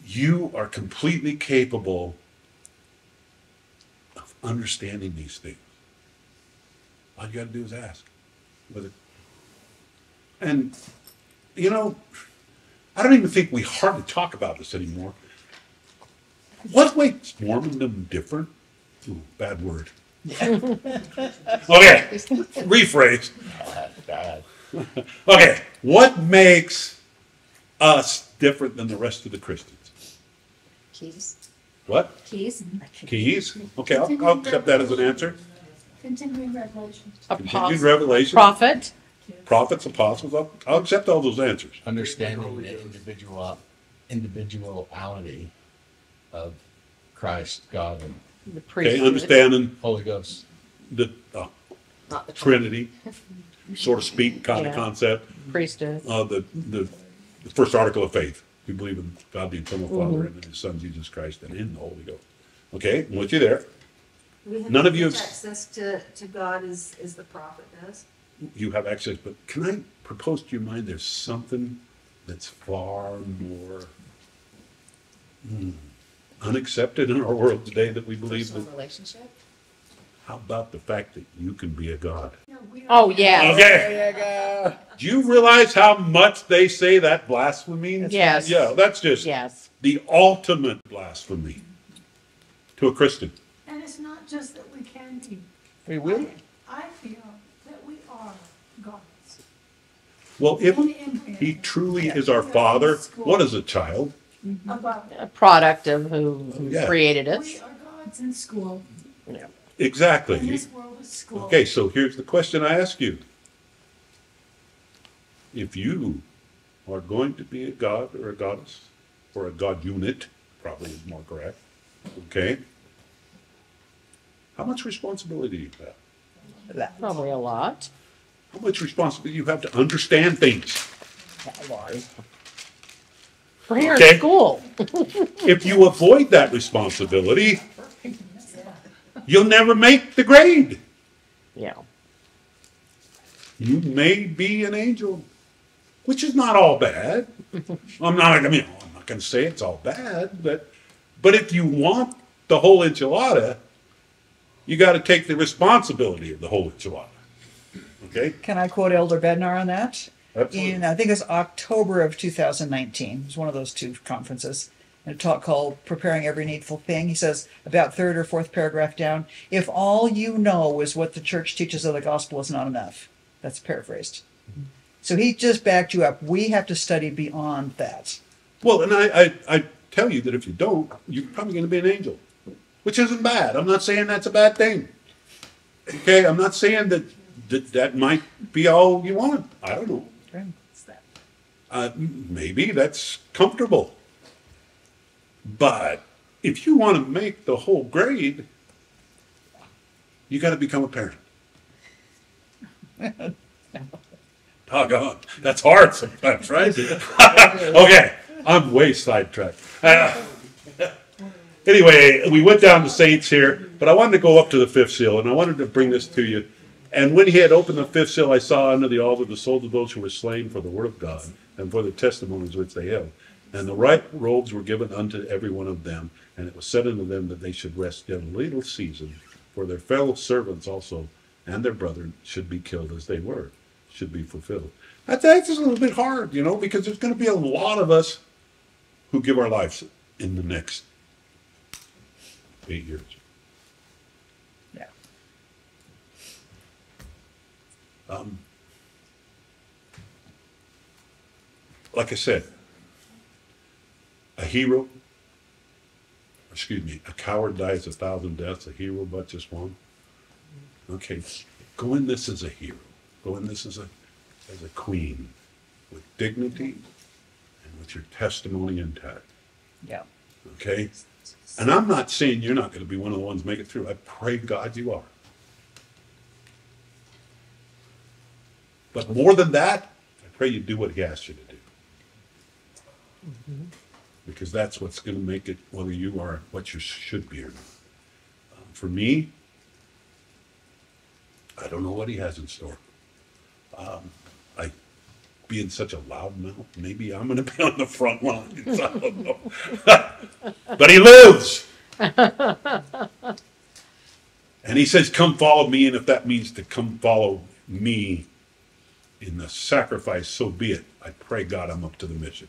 You are completely capable of understanding these things. All you got to do is ask. And, I don't even think we hardly talk about this anymore. What makes Mormondom different? Ooh, bad word. Okay, rephrase. Okay, what makes us different than the rest of the Christians? Keys. What? Keys. Keys? Okay, I'll accept that as an answer. Continuing revelation. Continued revelation. Prophet. Prophets, apostles. I'll accept all those answers. Understanding the individuality of Christ, God, and The Okay, priesthood. understanding Holy Ghost. the Not the Trinity, so to speak, kind of Yeah. concept. Priesthood. The the first article of faith. We believe in God the eternal Father and in his Son Jesus Christ and in the Holy Ghost. Okay, I'm with you there. We have None of you have- access to God as the prophet does. You have access, but can I propose to your mind there's something that's far more unaccepted in our world today that we believe Personal that? relationship? How about the fact that you can be a God? Oh, yeah. Okay. Do you realize how much they say that blasphemy? Yes. Yeah, that's just Yes. the ultimate blasphemy to a Christian. And it's not just that we can be. We will. I feel that we are gods. Well, if And in he him, truly is our Father, what is a child? above A product of who Yeah. created it. us. We are gods in school. Yeah. And Exactly. this world is school. Okay, so here's the question I ask you. If you are going to be a god or a goddess, or a god unit, probably is more correct, okay? How much responsibility do you have? Probably a lot. How much responsibility you have to understand things? We're here Okay. in school. If you avoid that responsibility, you'll never make the grade. Yeah. You may be an angel, which is not all bad. I'm not going to say it's all bad, but if you want the whole enchilada, you got to take the responsibility of the whole enchilada. Okay? Can I quote Elder Bednar on that? Absolutely. In, I think it was October of 2019. It was one of those two conferences. In a talk called Preparing Every Needful Thing, he says, about third or fourth paragraph down, if all you know is what the church teaches of the gospel is not enough. That's paraphrased. So he just backed you up. We have to study beyond that. Well, and I tell you that if you don't, you're probably going to be an angel, which isn't bad. I'm not saying that's a bad thing. Okay? I'm not saying that might be all you want. I don't know. Maybe that's comfortable. But if you want to make the whole grade, you got to become a parent. Doggone. That's hard sometimes, right? Okay, I'm way sidetracked. Anyway, we went down to Saints here, but I wanted to go up to the fifth seal, and I wanted to bring this to you. And when he had opened the fifth seal, I saw under the altar the souls of those who were slain for the word of God and for the testimonies which they held. And the right robes were given unto every one of them, and it was said unto them that they should rest yet a little season, for their fellow servants also and their brethren should be killed as they were, should be fulfilled. That's a little bit hard, because there's going to be a lot of us who give our lives in the next 8 years. Yeah. Like I said, a coward dies 1,000 deaths, a hero but just one. Okay, go in this as a hero. Go in this as a queen, with dignity and with your testimony intact. Yeah. Okay? And I'm not saying you're not going to be one of the ones make it through. I pray God you are. But more than that, I pray you do what he asked you to do. Because that's what's going to make it whether you are what you should be or not. For me, I don't know what he has in store. Being such a loudmouth, maybe I'm going to be on the front lines. I don't know. But he lives. And he says, come follow me. And if that means to come follow me in the sacrifice, so be it. I pray God I'm up to the mission.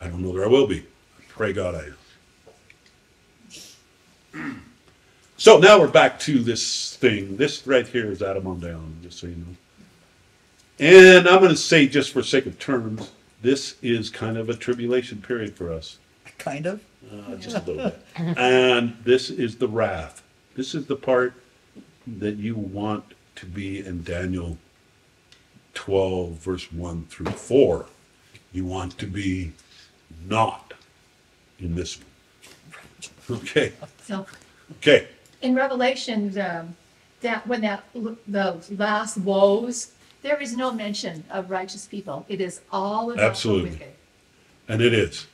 I don't know that I will be. I pray God I am. So now we're back to this thing. This right here is Adam on down, just so you know. And I'm going to say, just for sake of terms, this is kind of a tribulation period for us. Kind of. Just a little bit. And this is the wrath. This is the part that you want to be in Daniel 12, verse 1 through 4. You want to be not in this one. Okay. So Okay. in Revelation, that when the last woes, There is no mention of righteous people. It is all about Absolutely. the wicked. And it is.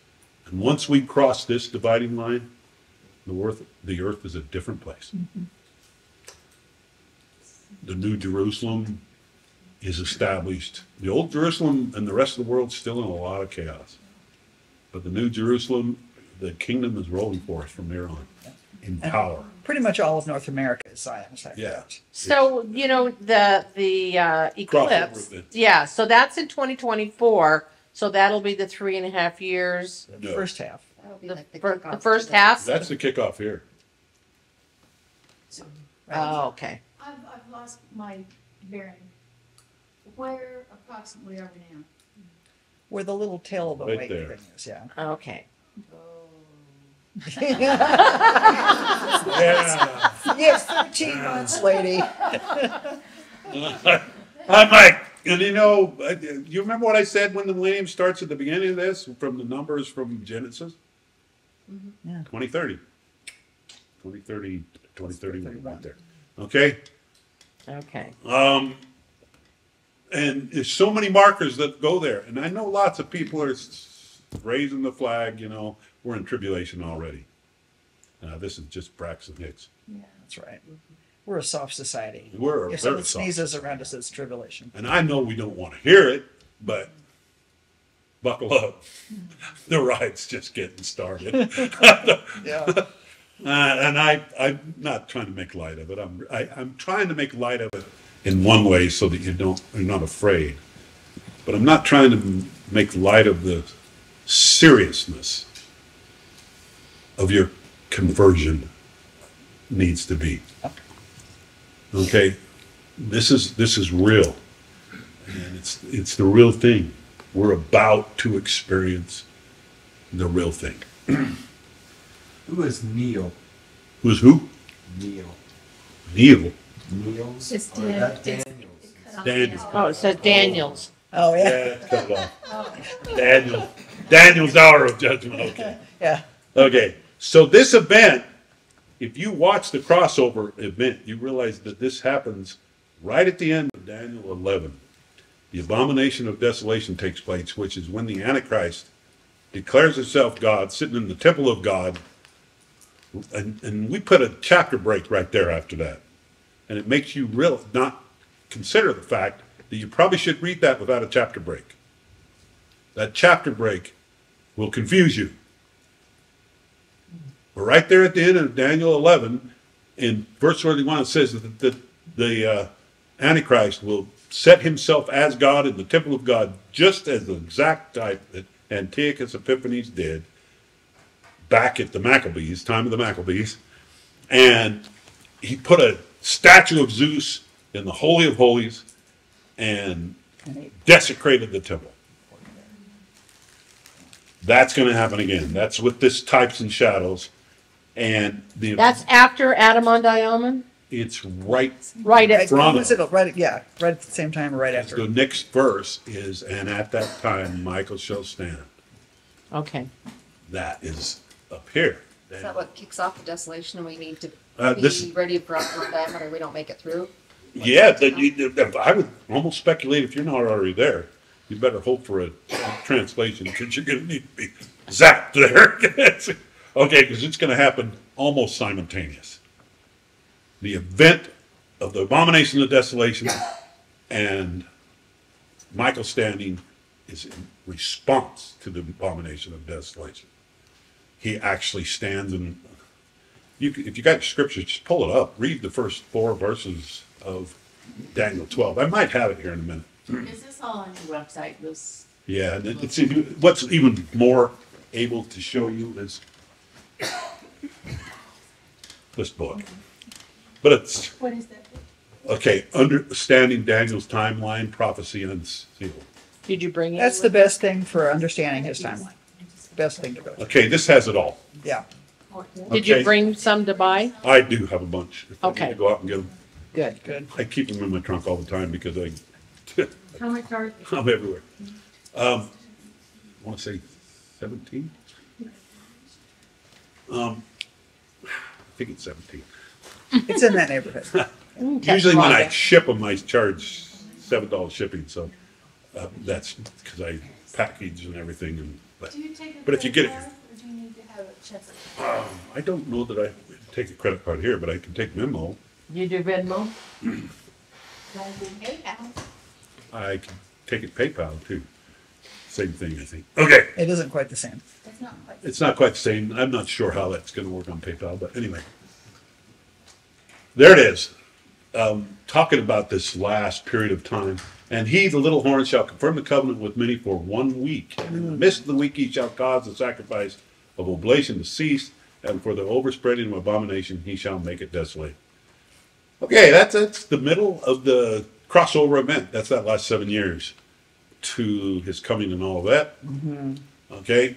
And once we cross this dividing line, the earth is a different place. The New Jerusalem is established. The Old Jerusalem and the rest of the world's still in a lot of chaos. But the New Jerusalem, the kingdom is rolling forth from there on in power. Pretty much all of North America is Zion. Yeah. So, you know, the eclipse, Crossover. yeah, so that's in 2024, so that'll be the 3.5 years, The No. first half. That'll be the like the fir- kickoff the to first half? That's the kickoff here. Oh, okay. I've lost my bearing. Where approximately are we now? Where the little tail of the Right white there. thing is, yeah. Okay. Yeah. Yes, 13 months, lady. I'm like, and you know, you remember what I said when the millennium starts at the beginning of this, from the numbers from Genesis? Yeah. 2030. 2030, 2031, right there. Okay? Okay. And there's so many markers that go there. And I know lots of people are raising the flag, you know, we're in tribulation already. This is just Braxton Hicks. Yeah, that's right. We're a soft society. We're a If very someone soft sneezes around us, it's tribulation. And I know we don't want to hear it, but buckle up. The ride's just getting started. Yeah. And I'm not trying to make light of it. I'm trying to make light of it in one way so that you're not afraid. But I'm not trying to make light of the seriousness of your conversion needs to be. Okay? This is real. And it's the real thing. We're about to experience the real thing. Who is Neil? Who's who? Neil. Neil. Niels? It's Or that Dan- Daniels? Daniel. Oh, it says Daniels. Oh, yeah. Yeah, cut it off. Daniel's hour of judgment. Okay. Yeah. Okay. So this event, if you watch the crossover event, you realize that this happens right at the end of Daniel 11. The abomination of desolation takes place, which is when the Antichrist declares himself God, sitting in the temple of God. And we put a chapter break right there after that. And it makes you not consider the fact that you probably should read that without a chapter break. That chapter break will confuse you. But right there at the end of Daniel 11, in verse 31, it says that the Antichrist will set himself as God in the temple of God, just as the exact type that Antiochus Epiphanes did back at the Maccabees, time of the Maccabees. And he put a statue of Zeus in the Holy of Holies and desecrated the temple. That's going to happen again. That's with this types and shadows. And That's after Adam-on-Diamond? it's right Right at, From Was it right at the same time or right after? the next verse is, and at that time Michael shall stand. okay. That is up here. Is that what kicks off the desolation and we need to This- be ready for Arch-Tyrant or we don't make it through? Yeah, I would almost speculate if you're not already there, you better hope for a translation because you're going to need to be zapped there. Okay, because it's going to happen almost simultaneous. The event of the abomination of desolation and Michael standing is in response to the abomination of desolation. He actually stands and if you got your scriptures, just pull it up. Read the first 4 verses of Daniel 12. I might have it here in a minute. Is this all on your website, this? Yeah, and it's what's even more able to show you is this book. But it's, What is that? okay, understanding Daniel's timeline, prophecy unsealed. Did you bring it? That's the best thing for understanding his timeline. Best thing to go to. Okay, this has it all. Yeah. Did you Okay. bring some to buy? I do have a bunch. If I need Okay. to go out and get them. Good. Good. I keep them in my trunk all the time because How much are? I'm everywhere. I want to say 17. I think it's 17. It's in that neighborhood. Usually when I ship them, I charge $7 shipping. So that's because I package and everything. And Do you take a but if you get it, credit card, or do you need to have a check? I don't know that I take a credit card here, but I can take Venmo. You do Venmo? I can take it PayPal too. Same thing, I think. Okay. It isn't quite the same. That's not quite. It's not quite the same. I'm not sure how that's going to work on PayPal, but anyway. There it is. Talking about this last period of time. And he, the little horn, shall confirm the covenant with many for 1 week. And in the midst of the week he shall cause the sacrifice of oblation to cease, and for the overspreading of abomination he shall make it desolate. Okay, that's the middle of the crossover event. That's that last 7 years to his coming and all of that. Okay.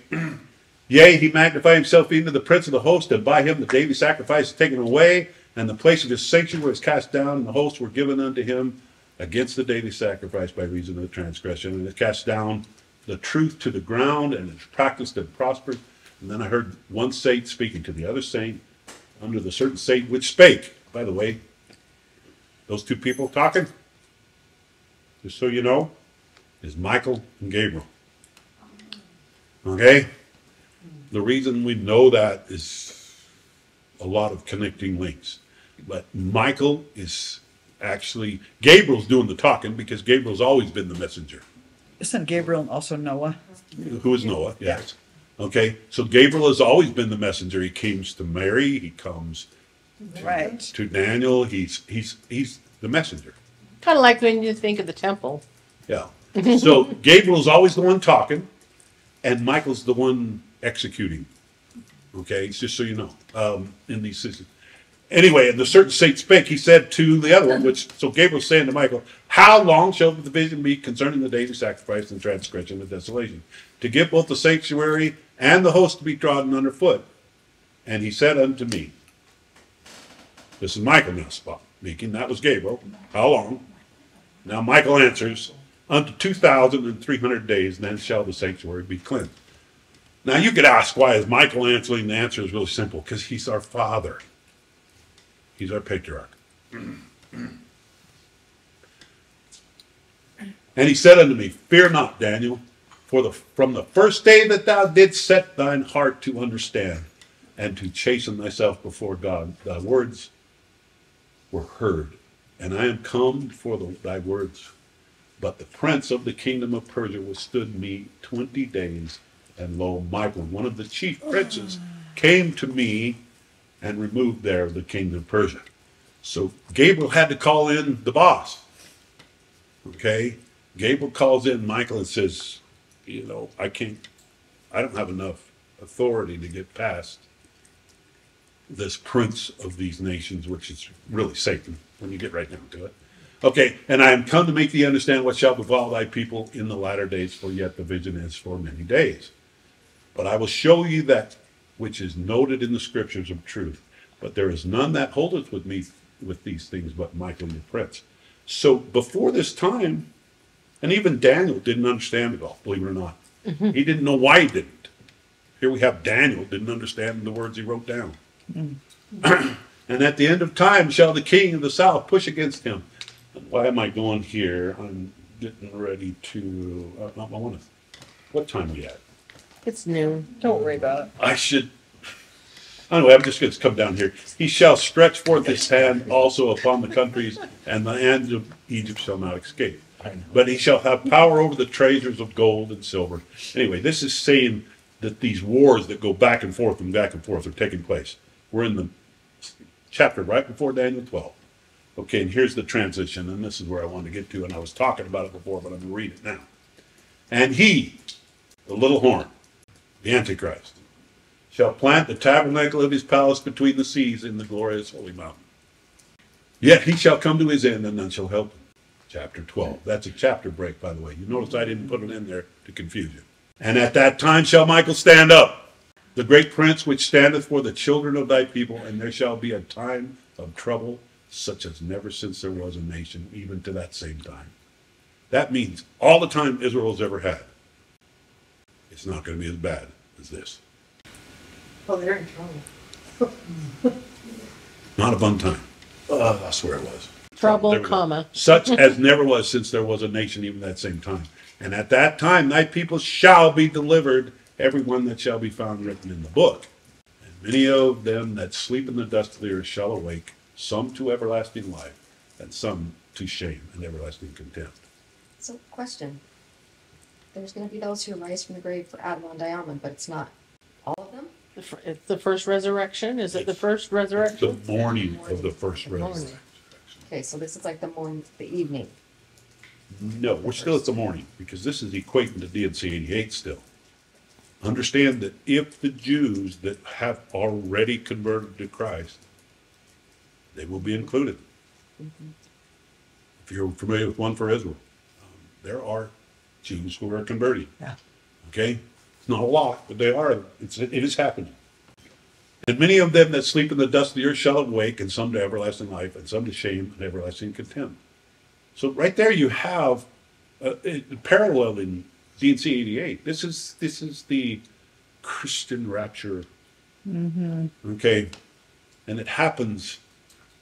Yea, he magnified himself into the prince of the host, and by him the daily sacrifice is taken away, and the place of his sanctuary was cast down, and the hosts were given unto him against the daily sacrifice by reason of the transgression. And it cast down the truth to the ground, and it practiced and prospered. And then I heard one saint speaking to the other saint under the certain saint which spake. By the way, those two people talking, just so you know, is Michael and Gabriel. Okay? The reason we know that is a lot of connecting links. But Michael is actually, Gabriel's doing the talking because Gabriel's always been the messenger. Isn't Gabriel also Noah? Who is Noah, yes. Okay, so Gabriel has always been the messenger. He comes to Mary, he comes Right. to Daniel, he's the messenger. Kind of like when you think of the temple. Yeah. So Gabriel's always the one talking, and Michael's the one executing. Okay, it's just so you know, in these systems. Anyway, and the certain saint spake, he said to the other one, which, so Gabriel's saying to Michael, how long shall the vision be concerning the daily sacrifice and transgression and desolation? To give both the sanctuary and the host to be trodden underfoot. And he said unto me, this is Michael now speaking, that was Gabriel, how long? Now Michael answers, unto 2,300 days, then shall the sanctuary be cleansed. Now you could ask, why is Michael answering? The answer is really simple, because he's our father. He's our patriarch. And he said unto me, fear not, Daniel, for from the first day that thou didst set thine heart to understand and to chasten thyself before God, thy words were heard, and I am come for thy words. But the prince of the kingdom of Persia withstood me 20 days, and lo, Michael, one of the chief princes, came to me and removed there the kingdom of Persia. So Gabriel had to call in the boss. Okay? Gabriel calls in Michael and says, you know, I don't have enough authority to get past this prince of these nations, which is really Satan, when you get right down to it. Okay, and I am come to make thee understand what shall befall thy people in the latter days, for yet the vision is for many days. But I will show you that which is noted in the scriptures of truth. But there is none that holdeth with me with these things but Michael your prince. So before this time, and even Daniel didn't understand it all, believe it or not. He didn't know why he didn't. Here we have Daniel didn't understand the words he wrote down. And at the end of time shall the king of the south push against him. And why am I going here? I'm getting ready to, I want to, what time are we at? It's noon. Don't worry about it. I should. Anyway, I'm just going to come down here. He shall stretch forth his hand also upon the countries, and the hand of Egypt shall not escape. But he shall have power over the treasures of gold and silver. Anyway, this is saying that these wars that go back and forth are taking place. We're in the chapter right before Daniel 12. Okay, and here's the transition, and this is where I wanted to get to, and I was talking about it before, but I'm going to read it now. And he, the little horn, the Antichrist, shall plant the tabernacle of his palace between the seas in the glorious holy mountain. Yet he shall come to his end, and none shall help him. Chapter 12. That's a chapter break, by the way. You notice I didn't put it in there to confuse you. And at that time shall Michael stand up, the great prince which standeth for the children of thy people, and there shall be a time of trouble, such as never since there was a nation, even to that same time. That means all the time Israel's ever had, it's not going to be as bad as this. Well, they're in trouble. Not a fun time. I swear it was. Trouble, There we go. comma. Such as never was since there was a nation even at that same time. And at that time thy people shall be delivered, every one that shall be found written in the book. And many of them that sleep in the dust of the earth shall awake, some to everlasting life, and some to shame and everlasting contempt. So, question. There's going to be those who rise from the grave for Adam and Diamond, but it's not all of them? It's the first resurrection? Is it the first It's resurrection? the morning of the first Morning. resurrection. Okay, so this is like the morning, the evening. No, we're still at the morning, because this is equating to D&C 88 still. Understand that if the Jews that have already converted to Christ, they will be included. If you're familiar with One for Israel, there are Jews who are converting. Yeah. Okay? It's not a lot, but they are. It is happening. And many of them that sleep in the dust of the earth shall awake, and some to everlasting life, and some to shame and everlasting contempt. So right there you have parallel in D&C 88. This is the Christian rapture. Okay? And it happens,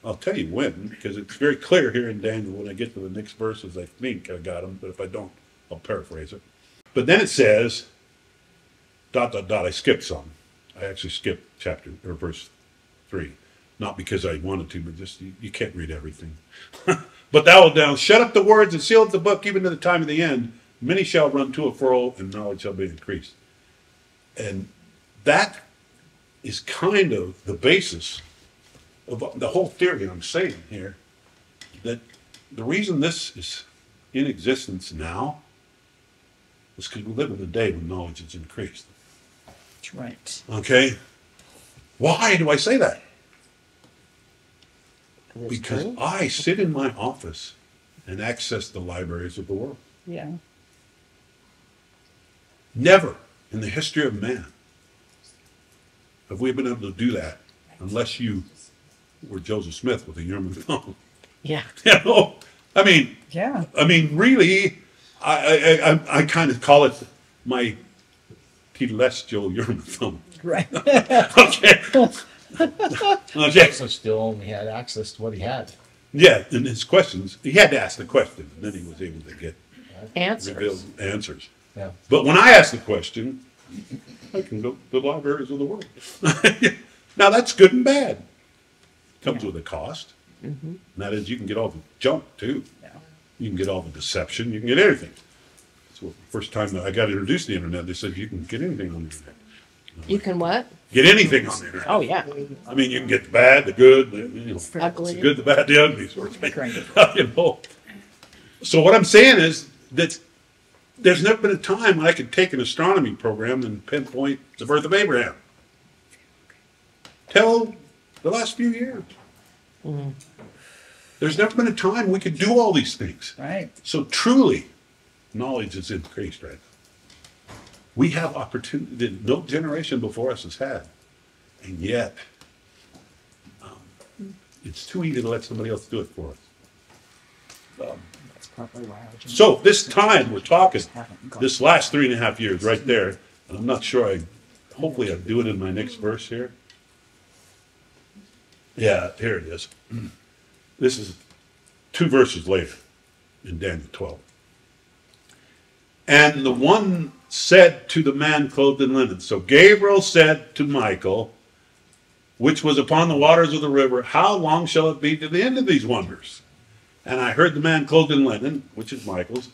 I'll tell you when, because it's very clear here in Daniel. When I get to the next verses, I think I got them, but if I don't, I'll paraphrase it. But then it says, ... I skipped some. I actually skipped chapter or verse 3, not because I wanted to, but just you can't read everything. But thou wilt down, shut up the words and seal up the book, even to the time of the end. Many shall run to and fro, and knowledge shall be increased. And that is kind of the basis of the whole theory I'm saying here. That the reason this is in existence now is because we live in a day when knowledge is increased. That's right. Okay? Why do I say that? It's Because true. I sit in my office and access the libraries of the world. Yeah. Never in the history of man have we been able to do that unless you were Joseph Smith with a Urim thumb. Yeah. You know? I mean, Yeah. really, I kind of call it my telestial Urim thumb. Right. Okay. Okay. So still only had access to what he had. Yeah, and his questions, he had to ask the question, and then he was able to get Answers. revealed answers. Yeah. But when I ask the question, I can go to the libraries of the world. Now that's good and bad. Comes with a cost. And that is you can get all the junk too. Yeah. You can get all the deception. You can get everything. So the first time that I got introduced to the internet, they said you can get anything on the internet. You can what? Get anything on the internet. Oh, yeah. I mean, you can get the bad, the good, Ugly. the good, the bad, the ugly sort of thing. Right. You know. So what I'm saying is that there's never been a time when I could take an astronomy program and pinpoint the birth of Abraham. Till the last few years. There's never been a time we could do all these things. Right. So truly, knowledge is increased right now. We have opportunity that no generation before us has had. And yet, it's too easy to let somebody else do it for us. That's probably why our So this time we're talking, haven't gone. this last 3.5 years right there, and I'm not sure hopefully I'll do it in my next verse here. Yeah, here it is. This is 2 verses later in Daniel 12. And the one said to the man clothed in linen. So Gabriel said to Michael, which was upon the waters of the river, how long shall it be to the end of these wonders? And I heard the man clothed in linen, which is Michael's,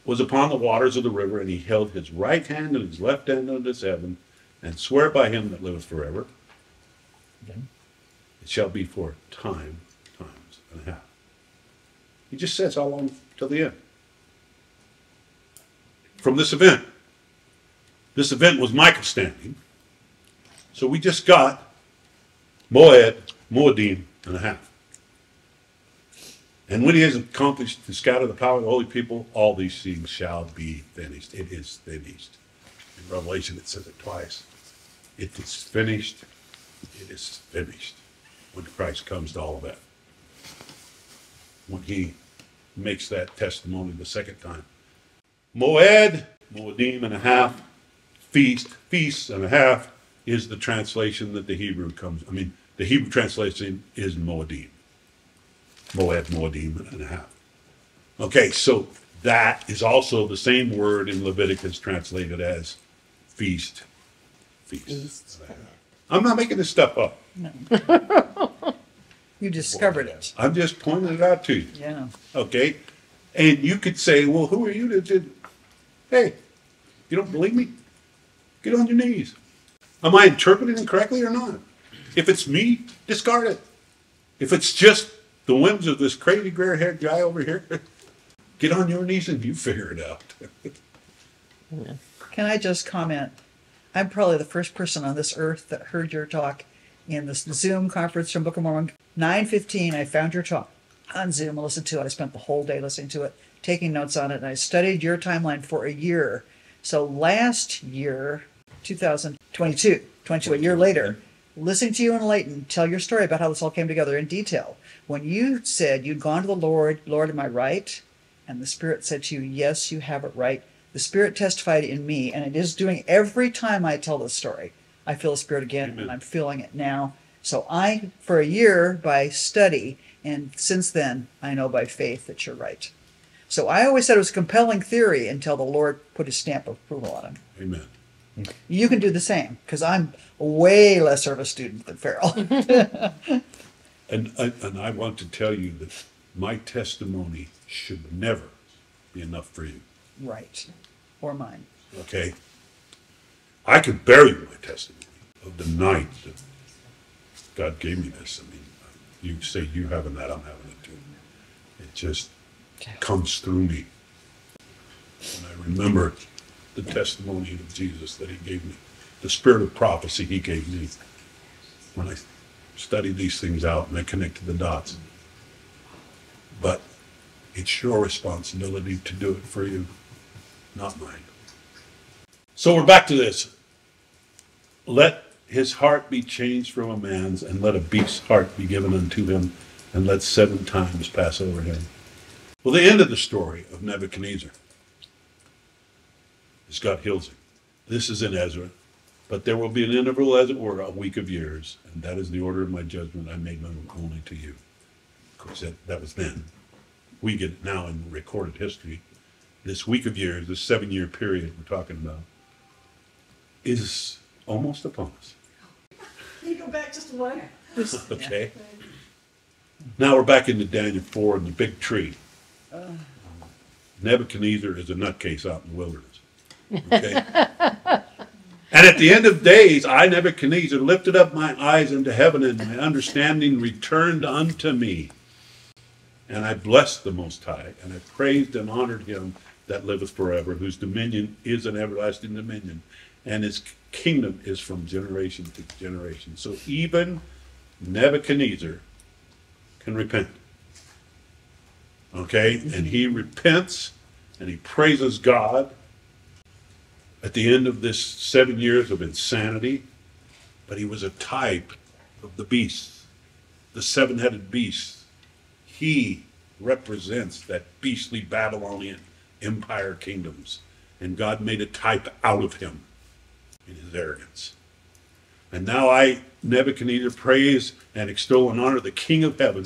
was upon the waters of the river, and he held his right hand and his left hand unto heaven, and sware by him that liveth forever. Okay. It shall be for times and a half. He just says how long till the end. From this event. This event was Michael standing. So we just got Moedim and a half. And when he has accomplished to scatter the power of the holy people, all these things shall be finished. It is finished. In Revelation it says it twice. It is finished. It is finished. When Christ comes to all of that. When he makes that testimony the second time. Moedim and a half, feast and a half is the translation that the Hebrew comes. I mean, the Hebrew translation is Moedim. Moed, Moedim, and a half. Okay, so that is also the same word in Leviticus translated as feast. Feast. I'm not making this stuff up. No. You discovered it. I'm just pointing it out to you. Yeah. Okay? And you could say, well, who are you to... Hey, you don't believe me? Get on your knees. Am I interpreting it correctly or not? If it's me, discard it. If it's just the whims of this crazy gray-haired guy over here, get on your knees and you figure it out. Can I just comment? I'm probably the first person on this earth that heard your talk in this Zoom conference from Book of Mormon. 9:15, I found your talk on Zoom. I listened to it. I spent the whole day listening to it, taking notes on it, and I studied your timeline for a year. So last year, 2022, a year later, listening to you and Leighton tell your story about how this all came together in detail. When you said you'd gone to the Lord, Lord, am I right? And the Spirit said to you, yes, you have it right. The Spirit testified in me, and it is doing every time I tell this story. I feel the Spirit again, Amen. And I'm feeling it now. So I, for a year, by study, and since then, I know by faith that you're right. So I always said it was a compelling theory until the Lord put his stamp of approval on it. Amen. You can do the same, because I'm way lesser of a student than Farrell. And I want to tell you that my testimony should never be enough for you. Right. Or mine. Okay? I could bury my testimony of the night that God gave me this. I mean, you say you having that, I'm having it too. It just comes through me. When I remember the testimony of Jesus that he gave me, the spirit of prophecy he gave me, when I studied these things out and I connected the dots. But it's your responsibility to do it for you, not mine. So we're back to this. Let his heart be changed from a man's, and let a beast's heart be given unto him, and let 7 times pass over him. Well, the end of the story of Nebuchadnezzar is God heals him. This is in Ezra. But there will be an interval, as it were, a week of years, and that is the order of my judgment I made known only to you. Of course, that was then. We get it now in recorded history. This week of years, this 7-year period we're talking about, is almost upon us. Can you go back just a while? Okay? Now we're back into Daniel 4 and the big tree. Nebuchadnezzar is a nutcase out in the wilderness. Okay? And at the end of days, I, Nebuchadnezzar, lifted up my eyes unto heaven, and my understanding returned unto me. And I blessed the Most High, and I praised and honored him that liveth forever, whose dominion is an everlasting dominion, and his kingdom is from generation to generation. So even Nebuchadnezzar can repent. Okay? And he repents, and he praises God at the end of this 7 years of insanity. But he was a type of the beast, the 7-headed beast. He represents that beastly Babylonian empire kingdoms. And God made a type out of him in his arrogance. And now I, Nebuchadnezzar, praise and extol and honor the King of heaven,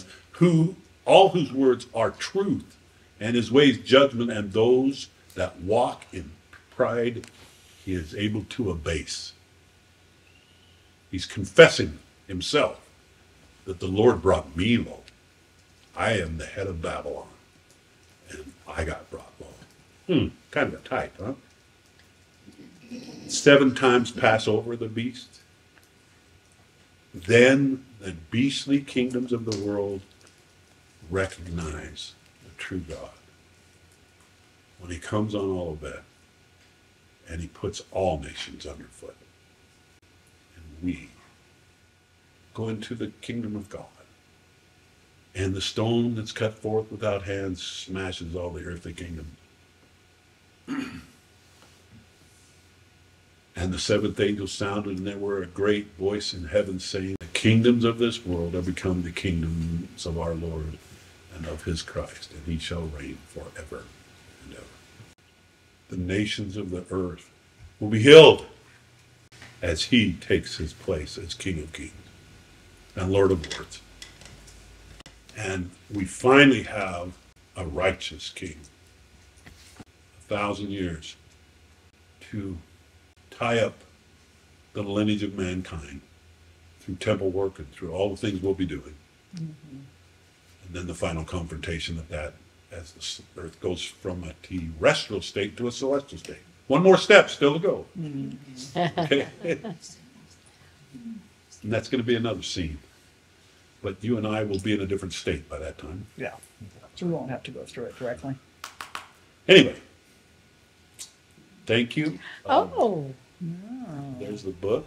all whose words are truth, and his ways judgment, and those that walk in pride he is able to abase. He's confessing himself that the Lord brought me low. I am the head of Babylon, and I got brought low. Kind of a type, huh? 7 times pass over the beast. Then the beastly kingdoms of the world recognize the true God. When he comes on all of that, and he puts all nations underfoot. And we go into the kingdom of God. And the stone that's cut forth without hands smashes all the earthly kingdoms. And the 7th angel sounded, and there were a great voice in heaven saying, the kingdoms of this world are become the kingdoms of our Lord and of his Christ, and he shall reign forever and ever. The nations of the earth will be healed as he takes his place as King of Kings and Lord of Lords. And we finally have a righteous king. 1,000 years to tie up the lineage of mankind through temple work and through all the things we'll be doing. And then the final confrontation of that as the earth goes from a terrestrial state to a celestial state. One more step still to go. Okay? And that's going to be another scene. But you and I will be in a different state by that time. Yeah. So we won't have to go through it directly. Anyway, thank you. Oh. There's the book.